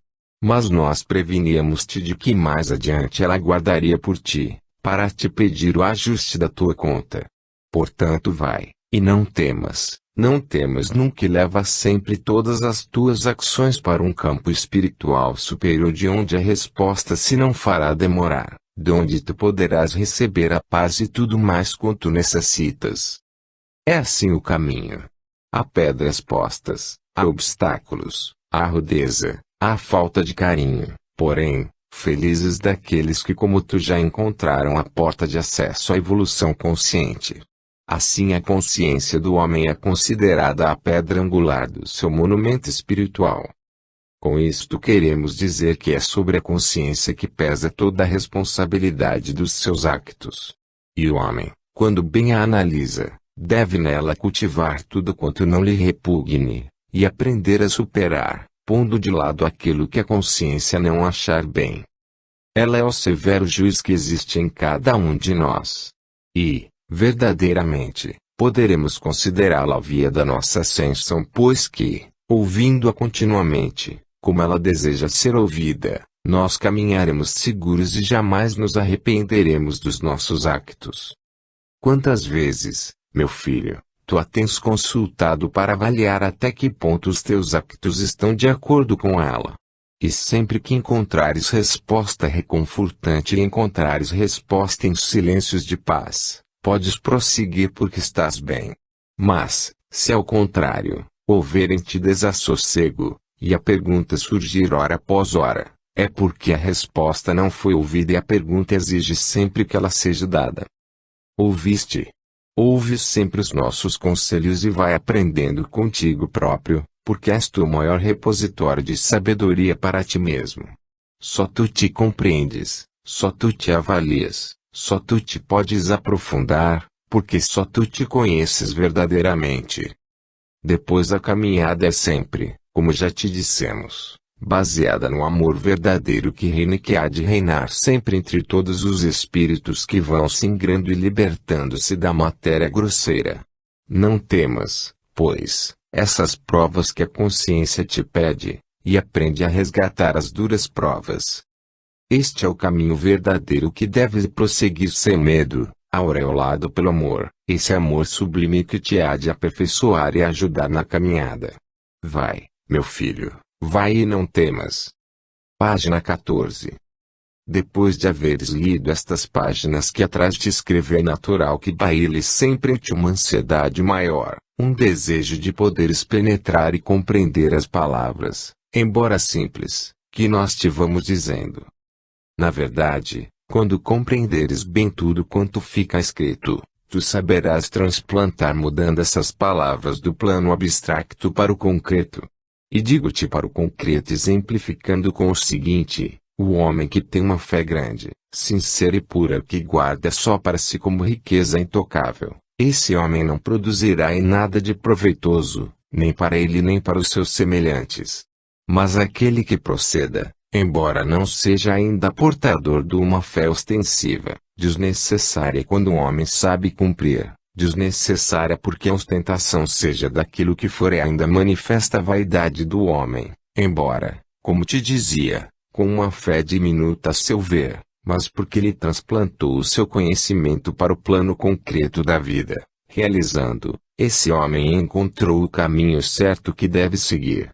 S1: Mas nós preveníamos-te de que mais adiante ela aguardaria por ti, para te pedir o ajuste da tua conta. Portanto vai, e não temas nunca e leva sempre todas as tuas ações para um campo espiritual superior de onde a resposta se não fará demorar, de onde tu poderás receber a paz e tudo mais quanto necessitas. É assim o caminho. Há pedras postas, há obstáculos, há rudeza, há falta de carinho, porém, felizes daqueles que como tu já encontraram a porta de acesso à evolução consciente. Assim a consciência do homem é considerada a pedra angular do seu monumento espiritual. Com isto queremos dizer que é sobre a consciência que pesa toda a responsabilidade dos seus actos. E o homem, quando bem a analisa, deve nela cultivar tudo quanto não lhe repugne, e aprender a superar, pondo de lado aquilo que a consciência não achar bem. Ela é o severo juiz que existe em cada um de nós. E, verdadeiramente, poderemos considerá-la a via da nossa ascensão pois que, ouvindo-a continuamente, como ela deseja ser ouvida, nós caminharemos seguros e jamais nos arrependeremos dos nossos actos. Quantas vezes, meu filho, tu a tens consultado para avaliar até que ponto os teus actos estão de acordo com ela? E sempre que encontrares resposta reconfortante e encontrares resposta em silêncios de paz, podes prosseguir porque estás bem. Mas, se ao contrário, houver em ti desassossego, e a pergunta surgir hora após hora, é porque a resposta não foi ouvida e a pergunta exige sempre que ela seja dada. Ouviste? Ouve sempre os nossos conselhos e vai aprendendo contigo próprio, porque és tu o maior repositório de sabedoria para ti mesmo. Só tu te compreendes, só tu te avalias, só tu te podes aprofundar, porque só tu te conheces verdadeiramente. Depois a caminhada é sempre, como já te dissemos, baseada no amor verdadeiro que reina e que há de reinar sempre entre todos os espíritos que vão singrando e libertando-se da matéria grosseira. Não temas, pois, essas provas que a consciência te pede, e aprende a resgatar as duras provas. Este é o caminho verdadeiro que deves prosseguir sem medo, aureolado pelo amor, esse amor sublime que te há de aperfeiçoar e ajudar na caminhada. Vai, meu filho, vai e não temas. Página 14. Depois de haveres lido estas páginas que atrás te escrevi, é natural que baile sempre em ti uma ansiedade maior, um desejo de poderes penetrar e compreender as palavras, embora simples, que nós te vamos dizendo. Na verdade, quando compreenderes bem tudo quanto fica escrito, tu saberás transplantar mudando essas palavras do plano abstracto para o concreto. E digo-te para o concreto exemplificando com o seguinte: o homem que tem uma fé grande, sincera e pura que guarda só para si como riqueza intocável, esse homem não produzirá em nada de proveitoso, nem para ele nem para os seus semelhantes. Mas aquele que proceda, embora não seja ainda portador de uma fé ostensiva, desnecessária quando um homem sabe cumprir, desnecessária porque a ostentação seja daquilo que for e ainda manifesta a vaidade do homem, embora, como te dizia, com uma fé diminuta a seu ver, mas porque ele transplantou o seu conhecimento para o plano concreto da vida, realizando, esse homem encontrou o caminho certo que deve seguir.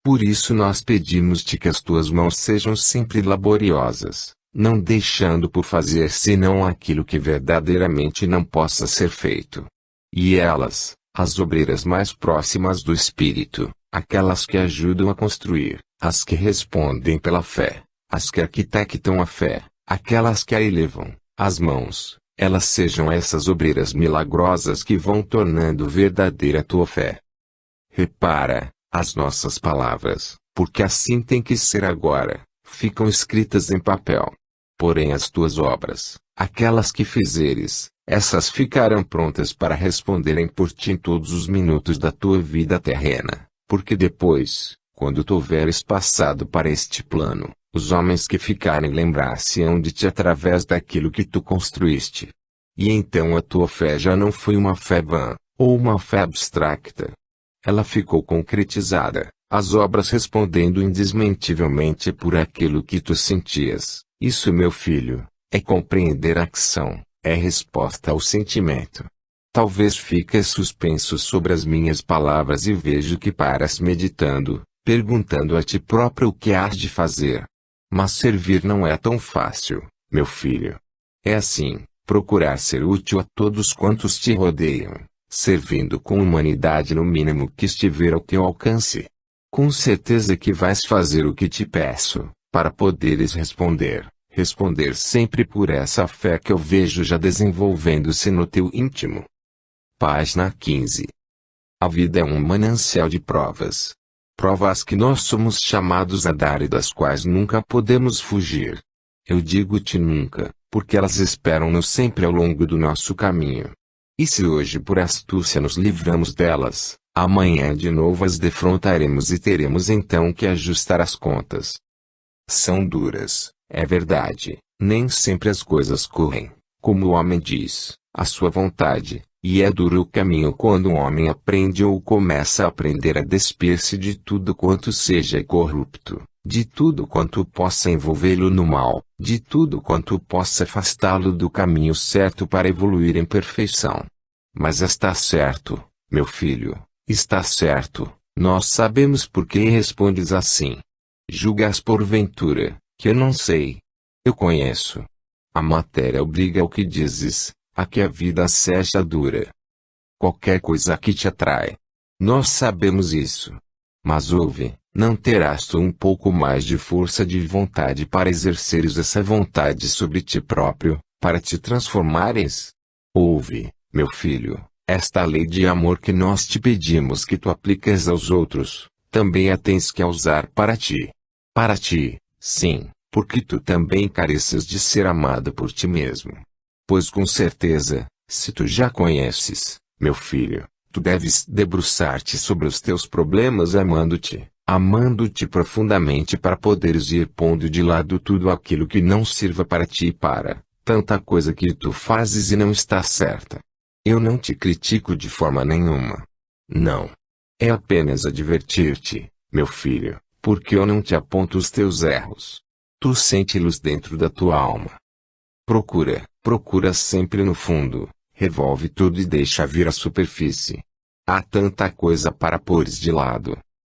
S1: Por isso nós pedimos-te que as tuas mãos sejam sempre laboriosas, não deixando por fazer senão aquilo que verdadeiramente não possa ser feito. E elas, as obreiras mais próximas do Espírito, aquelas que ajudam a construir, as que respondem pela fé, as que arquitectam a fé, aquelas que a elevam, as mãos, elas sejam essas obreiras milagrosas que vão tornando verdadeira a tua fé. Repara, as nossas palavras, porque assim tem que ser agora, ficam escritas em papel. Porém as tuas obras, aquelas que fizeres, essas ficarão prontas para responderem por ti em todos os minutos da tua vida terrena, porque depois, quando tu houveres passado para este plano, os homens que ficarem lembrar-se-ão de ti através daquilo que tu construíste. E então a tua fé já não foi uma fé vã, ou uma fé abstracta. Ela ficou concretizada, as obras respondendo indesmentivelmente por aquilo que tu sentias. Isso, meu filho, é compreender a ação, é resposta ao sentimento. Talvez fiques suspenso sobre as minhas palavras e vejo que paras meditando, perguntando a ti próprio o que has de fazer. Mas servir não é tão fácil, meu filho. É assim, procurar ser útil a todos quantos te rodeiam, servindo com humanidade no mínimo que estiver ao teu alcance. Com certeza que vais fazer o que te peço, para poderes responder sempre por essa fé que eu vejo já desenvolvendo-se no teu íntimo. Página 15. A vida é um manancial de provas. Provas que nós somos chamados a dar e das quais nunca podemos fugir. Eu digo-te nunca, porque elas esperam-nos sempre ao longo do nosso caminho. E se hoje por astúcia nos livramos delas, amanhã de novo as defrontaremos e teremos então que ajustar as contas. São duras, é verdade, nem sempre as coisas correm, como o homem diz, à sua vontade, e é duro o caminho quando um homem aprende ou começa a aprender a despir-se de tudo quanto seja corrupto, de tudo quanto possa envolvê-lo no mal, de tudo quanto possa afastá-lo do caminho certo para evoluir em perfeição. Mas está certo, meu filho, está certo, nós sabemos por que respondes assim. Julgas porventura, que eu não sei? Eu conheço. A matéria obriga ao que dizes, a que a vida seja dura. Qualquer coisa que te atrai. Nós sabemos isso. Mas ouve, não terás tu um pouco mais de força de vontade para exerceres essa vontade sobre ti próprio, para te transformares? Ouve, meu filho, esta lei de amor que nós te pedimos que tu apliques aos outros, também a tens que usar para ti. Para ti, sim, porque tu também careces de ser amado por ti mesmo. Pois com certeza, se tu já conheces, meu filho, tu deves debruçar-te sobre os teus problemas amando-te profundamente para poderes ir pondo de lado tudo aquilo que não sirva para ti e para tanta coisa que tu fazes e não está certa. Eu não te critico de forma nenhuma. Não. É apenas advertir-te, meu filho, porque eu não te aponto os teus erros. Tu sente-los dentro da tua alma. Procura sempre no fundo, revolve tudo e deixa vir à superfície. Há tanta coisa para pôres de lado.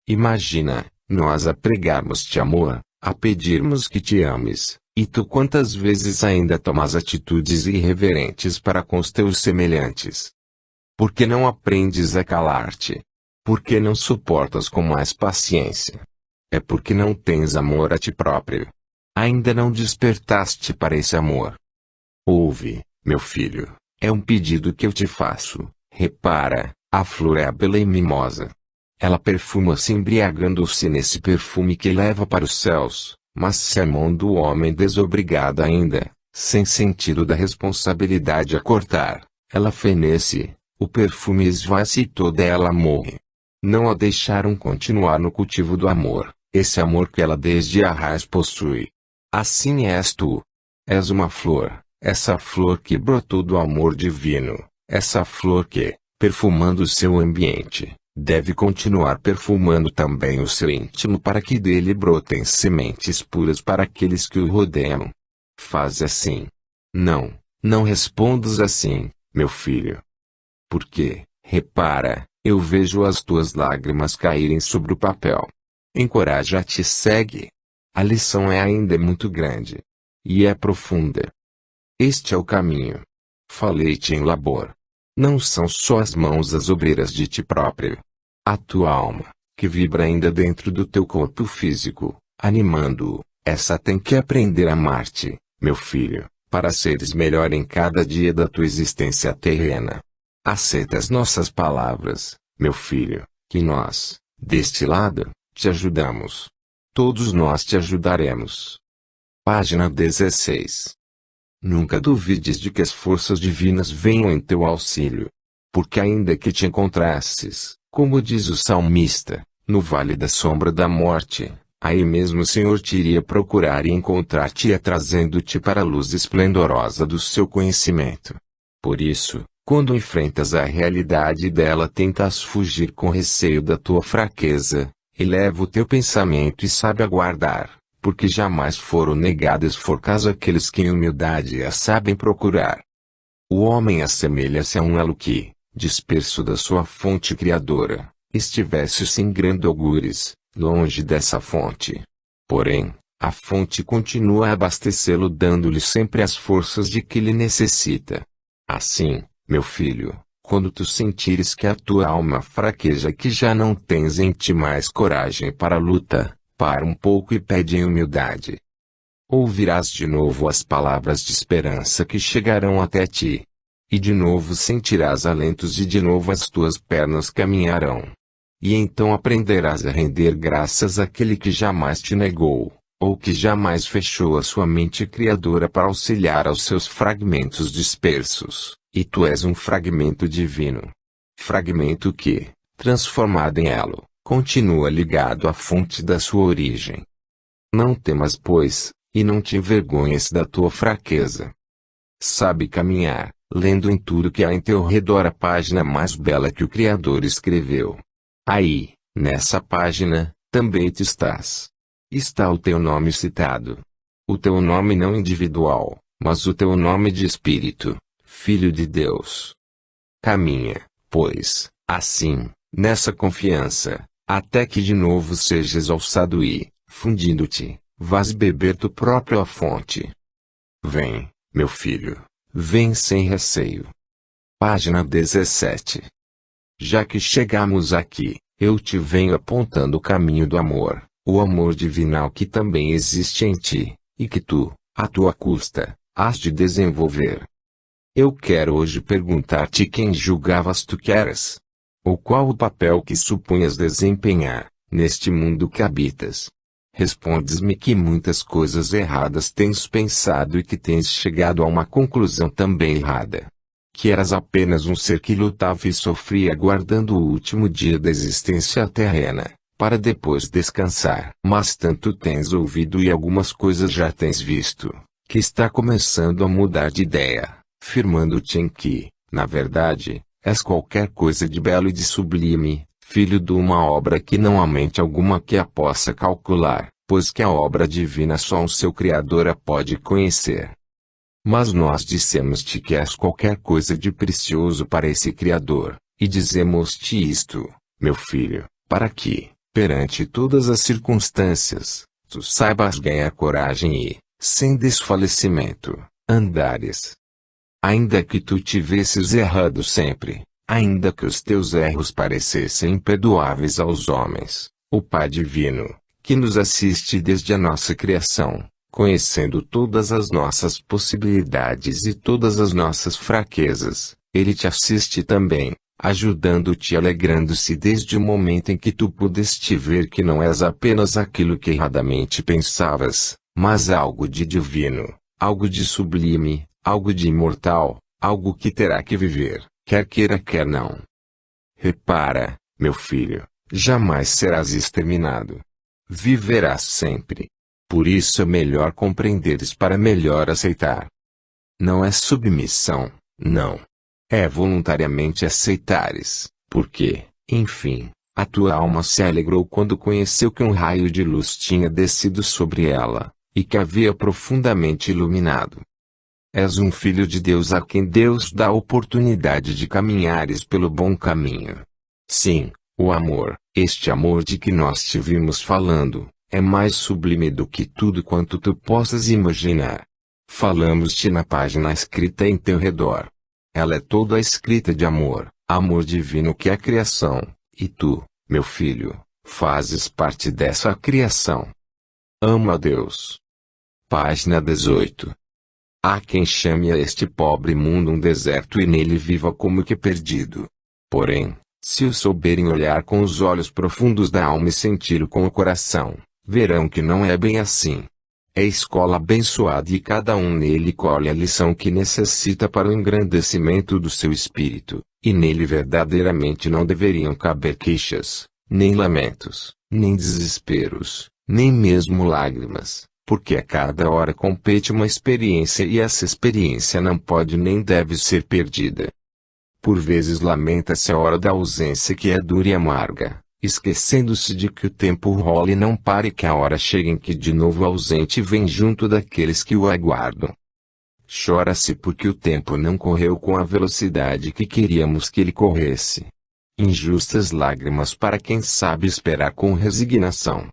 S1: Imagina, nós a pregarmos-te amor, a pedirmos que te ames, e tu quantas vezes ainda tomas atitudes irreverentes para com os teus semelhantes? Por que não aprendes a calar-te? Por que não suportas com mais paciência? É porque não tens amor a ti próprio. Ainda não despertaste para esse amor. Ouve, meu filho, é um pedido que eu te faço. Repara, a flor é bela e mimosa. Ela perfuma-se embriagando-se nesse perfume que leva para os céus, mas se a mão do homem desobrigada ainda, sem sentido da responsabilidade a cortar, ela fenece, o perfume esvai-se e toda ela morre. Não a deixaram continuar no cultivo do amor, esse amor que ela desde a raiz possui. Assim és tu. És uma flor, essa flor que brotou do amor divino, essa flor que, perfumando o seu ambiente, deve continuar perfumando também o seu íntimo para que dele brotem sementes puras para aqueles que o rodeiam. Faz assim. Não respondas assim, meu filho. Porque, repara, eu vejo as tuas lágrimas caírem sobre o papel. Encoraja-te e segue. A lição é ainda muito grande. E é profunda. Este é o caminho. Falei-te em labor. Não são só as mãos as obreiras de ti próprio. A tua alma, que vibra ainda dentro do teu corpo físico, animando-o, essa tem que aprender a amar-te, meu filho, para seres melhor em cada dia da tua existência terrena. Aceita as nossas palavras, meu filho, que nós, deste lado, te ajudamos. Todos nós te ajudaremos. Página 16. Nunca duvides de que as forças divinas venham em teu auxílio. Porque ainda que te encontrasses, como diz o salmista, no vale da sombra da morte, aí mesmo o Senhor te iria procurar e encontrar-te trazendo-te para a luz esplendorosa do seu conhecimento. Por isso, quando enfrentas a realidade dela tentas fugir com receio da tua fraqueza, eleva o teu pensamento e sabe aguardar. Porque jamais foram negadas forcas aqueles que em humildade a sabem procurar. O homem assemelha-se a um elo que, disperso da sua fonte criadora, estivesse sem grandes augures, longe dessa fonte. Porém, a fonte continua a abastecê-lo dando-lhe sempre as forças de que ele necessita. Assim, meu filho, quando tu sentires que a tua alma fraqueja e que já não tens em ti mais coragem para a luta, para um pouco e pede em humildade. Ouvirás de novo as palavras de esperança que chegarão até ti. E de novo sentirás alentos e de novo as tuas pernas caminharão. E então aprenderás a render graças àquele que jamais te negou, ou que jamais fechou a sua mente criadora para auxiliar aos seus fragmentos dispersos, e tu és um fragmento divino. Fragmento que, transformado em elo, continua ligado à fonte da sua origem. Não temas, pois, e não te envergonhes da tua fraqueza. Sabe caminhar, lendo em tudo que há em teu redor a página mais bela que o Criador escreveu. Aí, nessa página, também te estás. Está o teu nome citado. O teu nome não individual, mas o teu nome de espírito, Filho de Deus. Caminha, pois, assim, nessa confiança, até que de novo sejas alçado e, fundindo-te, vás beber tu próprio a fonte. Vem, meu filho, vem sem receio. Página 17. Já que chegamos aqui, eu te venho apontando o caminho do amor, o amor divinal que também existe em ti, e que tu, à tua custa, has de desenvolver. Eu quero hoje perguntar-te quem julgavas tu que eras? Ou qual o papel que supunhas desempenhar, neste mundo que habitas? Respondes-me que muitas coisas erradas tens pensado e que tens chegado a uma conclusão também errada. Que eras apenas um ser que lutava e sofria aguardando o último dia da existência terrena, para depois descansar. Mas tanto tens ouvido e algumas coisas já tens visto, que está começando a mudar de ideia, firmando-te em que, Na verdade, és qualquer coisa de belo e de sublime, filho de uma obra que não há mente alguma que a possa calcular, pois que a obra divina só o seu Criador a pode conhecer. Mas nós dissemos-te que és qualquer coisa de precioso para esse Criador, e dizemos-te isto, meu filho, para que, perante todas as circunstâncias, tu saibas ganhar coragem e, sem desfalecimento, andares. Ainda que tu tivesses errado sempre, ainda que os teus erros parecessem imperdoáveis aos homens, o Pai Divino, que nos assiste desde a nossa criação, conhecendo todas as nossas possibilidades e todas as nossas fraquezas, Ele te assiste também, ajudando-te e alegrando-se desde o momento em que tu pudeste ver que não és apenas aquilo que erradamente pensavas, mas algo de divino, algo de sublime, algo de imortal, algo que terá que viver, quer queira quer não. Repara, meu filho, jamais serás exterminado. Viverás sempre. Por isso é melhor compreenderes para melhor aceitar. Não é submissão, não. É voluntariamente aceitares, porque, enfim, a tua alma se alegrou quando conheceu que um raio de luz tinha descido sobre ela, e que havia profundamente iluminado. És um filho de Deus a quem Deus dá a oportunidade de caminhares pelo bom caminho. Sim, o amor, este amor de que nós te vimos falando, é mais sublime do que tudo quanto tu possas imaginar. Falamos-te na página escrita em teu redor. Ela é toda escrita de amor, amor divino que é a criação, e tu, meu filho, fazes parte dessa criação. Ama a Deus. Página 18. Há quem chame a este pobre mundo um deserto e nele viva como que perdido. Porém, se o souberem olhar com os olhos profundos da alma e sentir com o coração, verão que não é bem assim. É escola abençoada e cada um nele colhe a lição que necessita para o engrandecimento do seu espírito, e nele verdadeiramente não deveriam caber queixas, nem lamentos, nem desesperos, nem mesmo lágrimas, porque a cada hora compete uma experiência e essa experiência não pode nem deve ser perdida. Por vezes lamenta-se a hora da ausência que é dura e amarga, esquecendo-se de que o tempo rola e não pare e que a hora chega em que de novo o ausente vem junto daqueles que o aguardam. Chora-se porque o tempo não correu com a velocidade que queríamos que ele corresse. Injustas lágrimas para quem sabe esperar com resignação.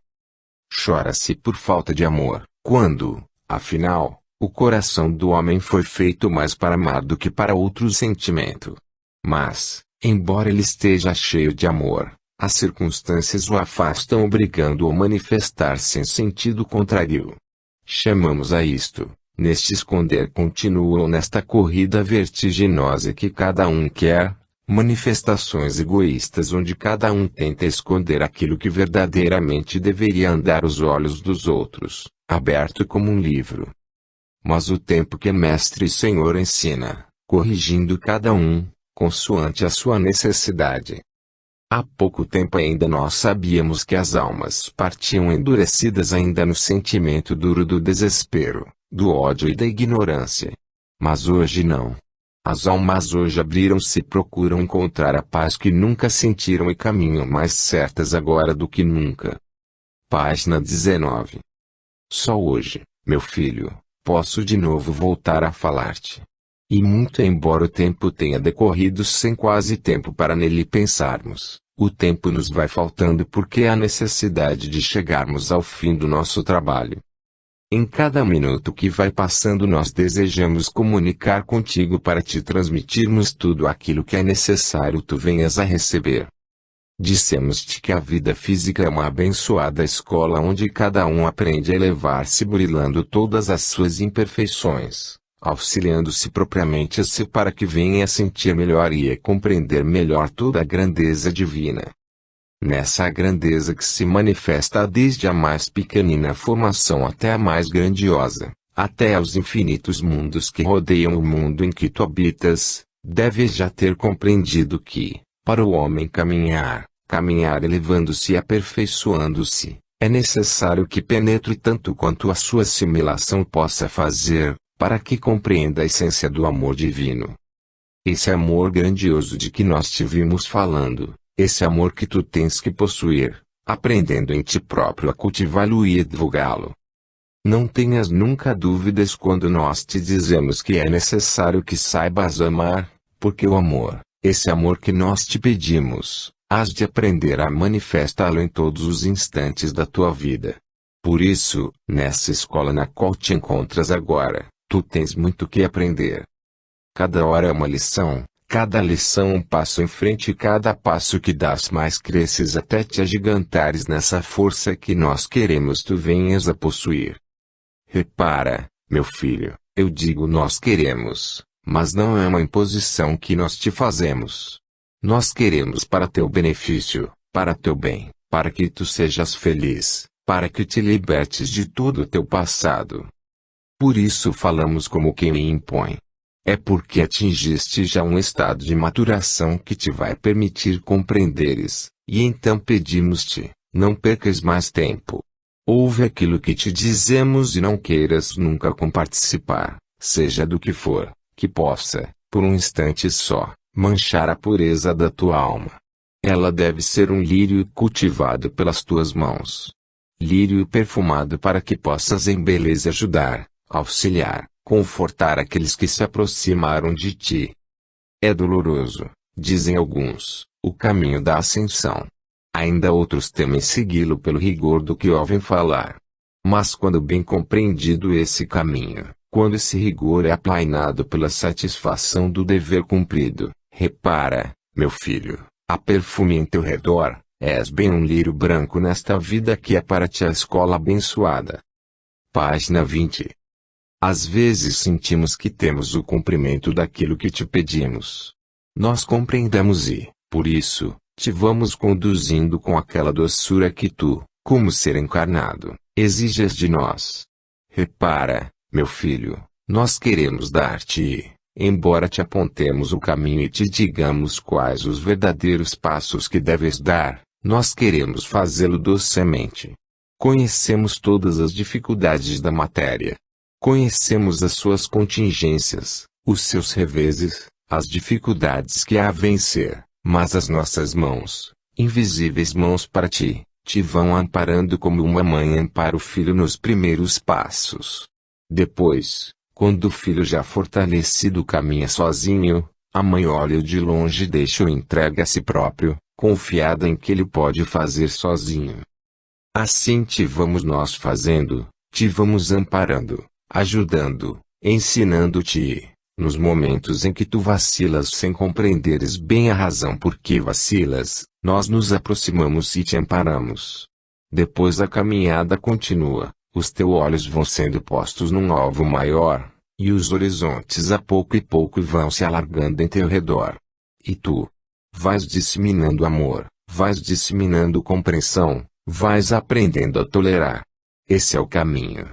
S1: Chora-se por falta de amor, quando, afinal, o coração do homem foi feito mais para amar do que para outro sentimento. Mas, embora ele esteja cheio de amor, as circunstâncias o afastam obrigando-o a manifestar-se em sentido contrário. Chamamos a isto, neste esconder continuam nesta corrida vertiginosa que cada um quer, manifestações egoístas onde cada um tenta esconder aquilo que verdadeiramente deveria andar aos olhos dos outros, aberto como um livro. Mas o tempo que Mestre e Senhor ensina, corrigindo cada um, consoante a sua necessidade. Há pouco tempo ainda nós sabíamos que as almas partiam endurecidas ainda no sentimento duro do desespero, do ódio e da ignorância. Mas hoje não. As almas hoje abriram-se e procuram encontrar a paz que nunca sentiram e caminham mais certas agora do que nunca. Página 19. Só hoje, meu filho, posso de novo voltar a falar-te. E muito embora o tempo tenha decorrido sem quase tempo para nele pensarmos, o tempo nos vai faltando porque há necessidade de chegarmos ao fim do nosso trabalho. Em cada minuto que vai passando nós desejamos comunicar contigo para te transmitirmos tudo aquilo que é necessário tu venhas a receber. Dissemos-te que a vida física é uma abençoada escola onde cada um aprende a elevar-se burilando todas as suas imperfeições, auxiliando-se propriamente a si para que venha a sentir melhor e a compreender melhor toda a grandeza divina. Nessa grandeza que se manifesta desde a mais pequenina formação até a mais grandiosa, até aos infinitos mundos que rodeiam o mundo em que tu habitas, deves já ter compreendido que, para o homem caminhar elevando-se e aperfeiçoando-se, é necessário que penetre tanto quanto a sua assimilação possa fazer, para que compreenda a essência do amor divino. Esse amor grandioso de que nós te vimos falando, esse amor que tu tens que possuir, aprendendo em ti próprio a cultivá-lo e divulgá-lo. Não tenhas nunca dúvidas quando nós te dizemos que é necessário que saibas amar, porque o amor, esse amor que nós te pedimos, hás de aprender a manifestá-lo em todos os instantes da tua vida. Por isso, nessa escola na qual te encontras agora, tu tens muito que aprender. Cada hora é uma lição, cada lição um passo em frente e cada passo que dás mais cresces até te agigantares nessa força que nós queremos tu venhas a possuir. Repara, meu filho, eu digo nós queremos, mas não é uma imposição que nós te fazemos. Nós queremos para teu benefício, para teu bem, para que tu sejas feliz, para que te libertes de todo o teu passado. Por isso falamos como quem me impõe. É porque atingiste já um estado de maturação que te vai permitir compreenderes, e então pedimos-te, não percas mais tempo. Ouve aquilo que te dizemos e não queiras nunca comparticipar, seja do que for, que possa, por um instante só, manchar a pureza da tua alma. Ela deve ser um lírio cultivado pelas tuas mãos. Lírio perfumado para que possas em beleza ajudar, auxiliar, confortar aqueles que se aproximaram de ti. É doloroso, dizem alguns, o caminho da ascensão. Ainda outros temem segui-lo pelo rigor do que ouvem falar. Mas quando bem compreendido esse caminho, quando esse rigor é aplainado pela satisfação do dever cumprido, repara, meu filho, há perfume em teu redor, és bem um lírio branco nesta vida que é para ti a escola abençoada. Página 20. Às vezes sentimos que temos o cumprimento daquilo que te pedimos. Nós compreendemos e, por isso, te vamos conduzindo com aquela doçura que tu, como ser encarnado, exiges de nós. Repara, meu filho, nós queremos dar-te, embora te apontemos o caminho e te digamos quais os verdadeiros passos que deves dar, nós queremos fazê-lo docemente. Conhecemos todas as dificuldades da matéria. Conhecemos as suas contingências, os seus reveses, as dificuldades que há a vencer, mas as nossas mãos, invisíveis mãos para ti, te vão amparando como uma mãe ampara o filho nos primeiros passos. Depois, quando o filho já fortalecido caminha sozinho, a mãe olha-o de longe e deixa-o entregue a si próprio, confiada em que ele pode fazer sozinho. Assim te vamos nós fazendo, te vamos amparando, ajudando, ensinando-te, nos momentos em que tu vacilas sem compreenderes bem a razão por que vacilas, nós nos aproximamos e te amparamos. Depois a caminhada continua, os teus olhos vão sendo postos num alvo maior, e os horizontes a pouco e pouco vão se alargando em teu redor. E tu vais disseminando amor, vais disseminando compreensão, vais aprendendo a tolerar. Esse é o caminho.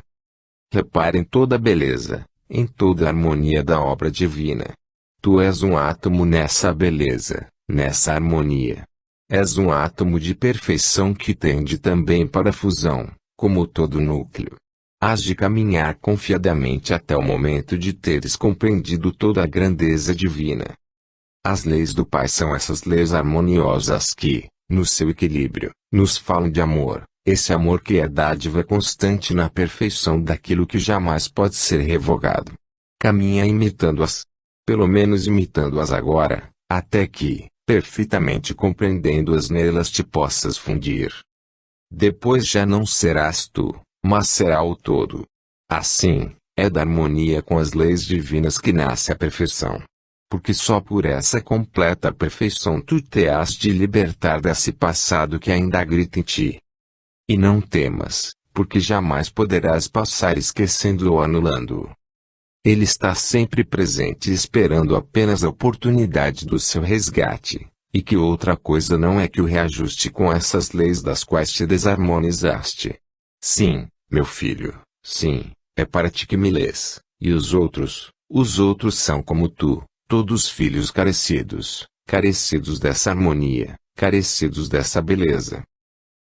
S1: Repara em toda a beleza, em toda a harmonia da obra divina. Tu és um átomo nessa beleza, nessa harmonia. És um átomo de perfeição que tende também para a fusão, como todo núcleo. Hás de caminhar confiadamente até o momento de teres compreendido toda a grandeza divina. As leis do Pai são essas leis harmoniosas que, no seu equilíbrio, nos falam de amor. Esse amor que é dádiva constante na perfeição daquilo que jamais pode ser revogado. Caminha imitando-as. Pelo menos imitando-as agora, até que, perfeitamente compreendendo-as nelas te possas fundir. Depois já não serás tu, mas será o todo. Assim, é da harmonia com as leis divinas que nasce a perfeição. Porque só por essa completa perfeição tu te has de libertar desse passado que ainda grita em ti. E não temas, porque jamais poderás passar esquecendo-o ou anulando-o. Ele está sempre presente esperando apenas a oportunidade do seu resgate, e que outra coisa não é que o reajuste com essas leis das quais te desarmonizaste. Sim, meu filho, sim, é para ti que me lês, e os outros são como tu, todos filhos carecidos dessa harmonia, carecidos dessa beleza.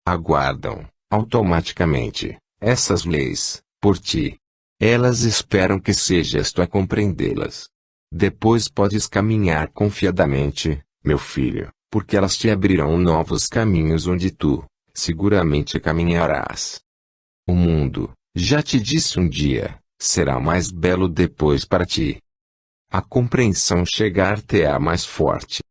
S1: Aguardam, automaticamente, essas leis, por ti. Elas esperam que sejas tu a compreendê-las. Depois podes caminhar confiadamente, meu filho, porque elas te abrirão novos caminhos onde tu, seguramente caminharás. O mundo, já te disse um dia, será mais belo depois para ti. A compreensão chegar-te-á mais forte.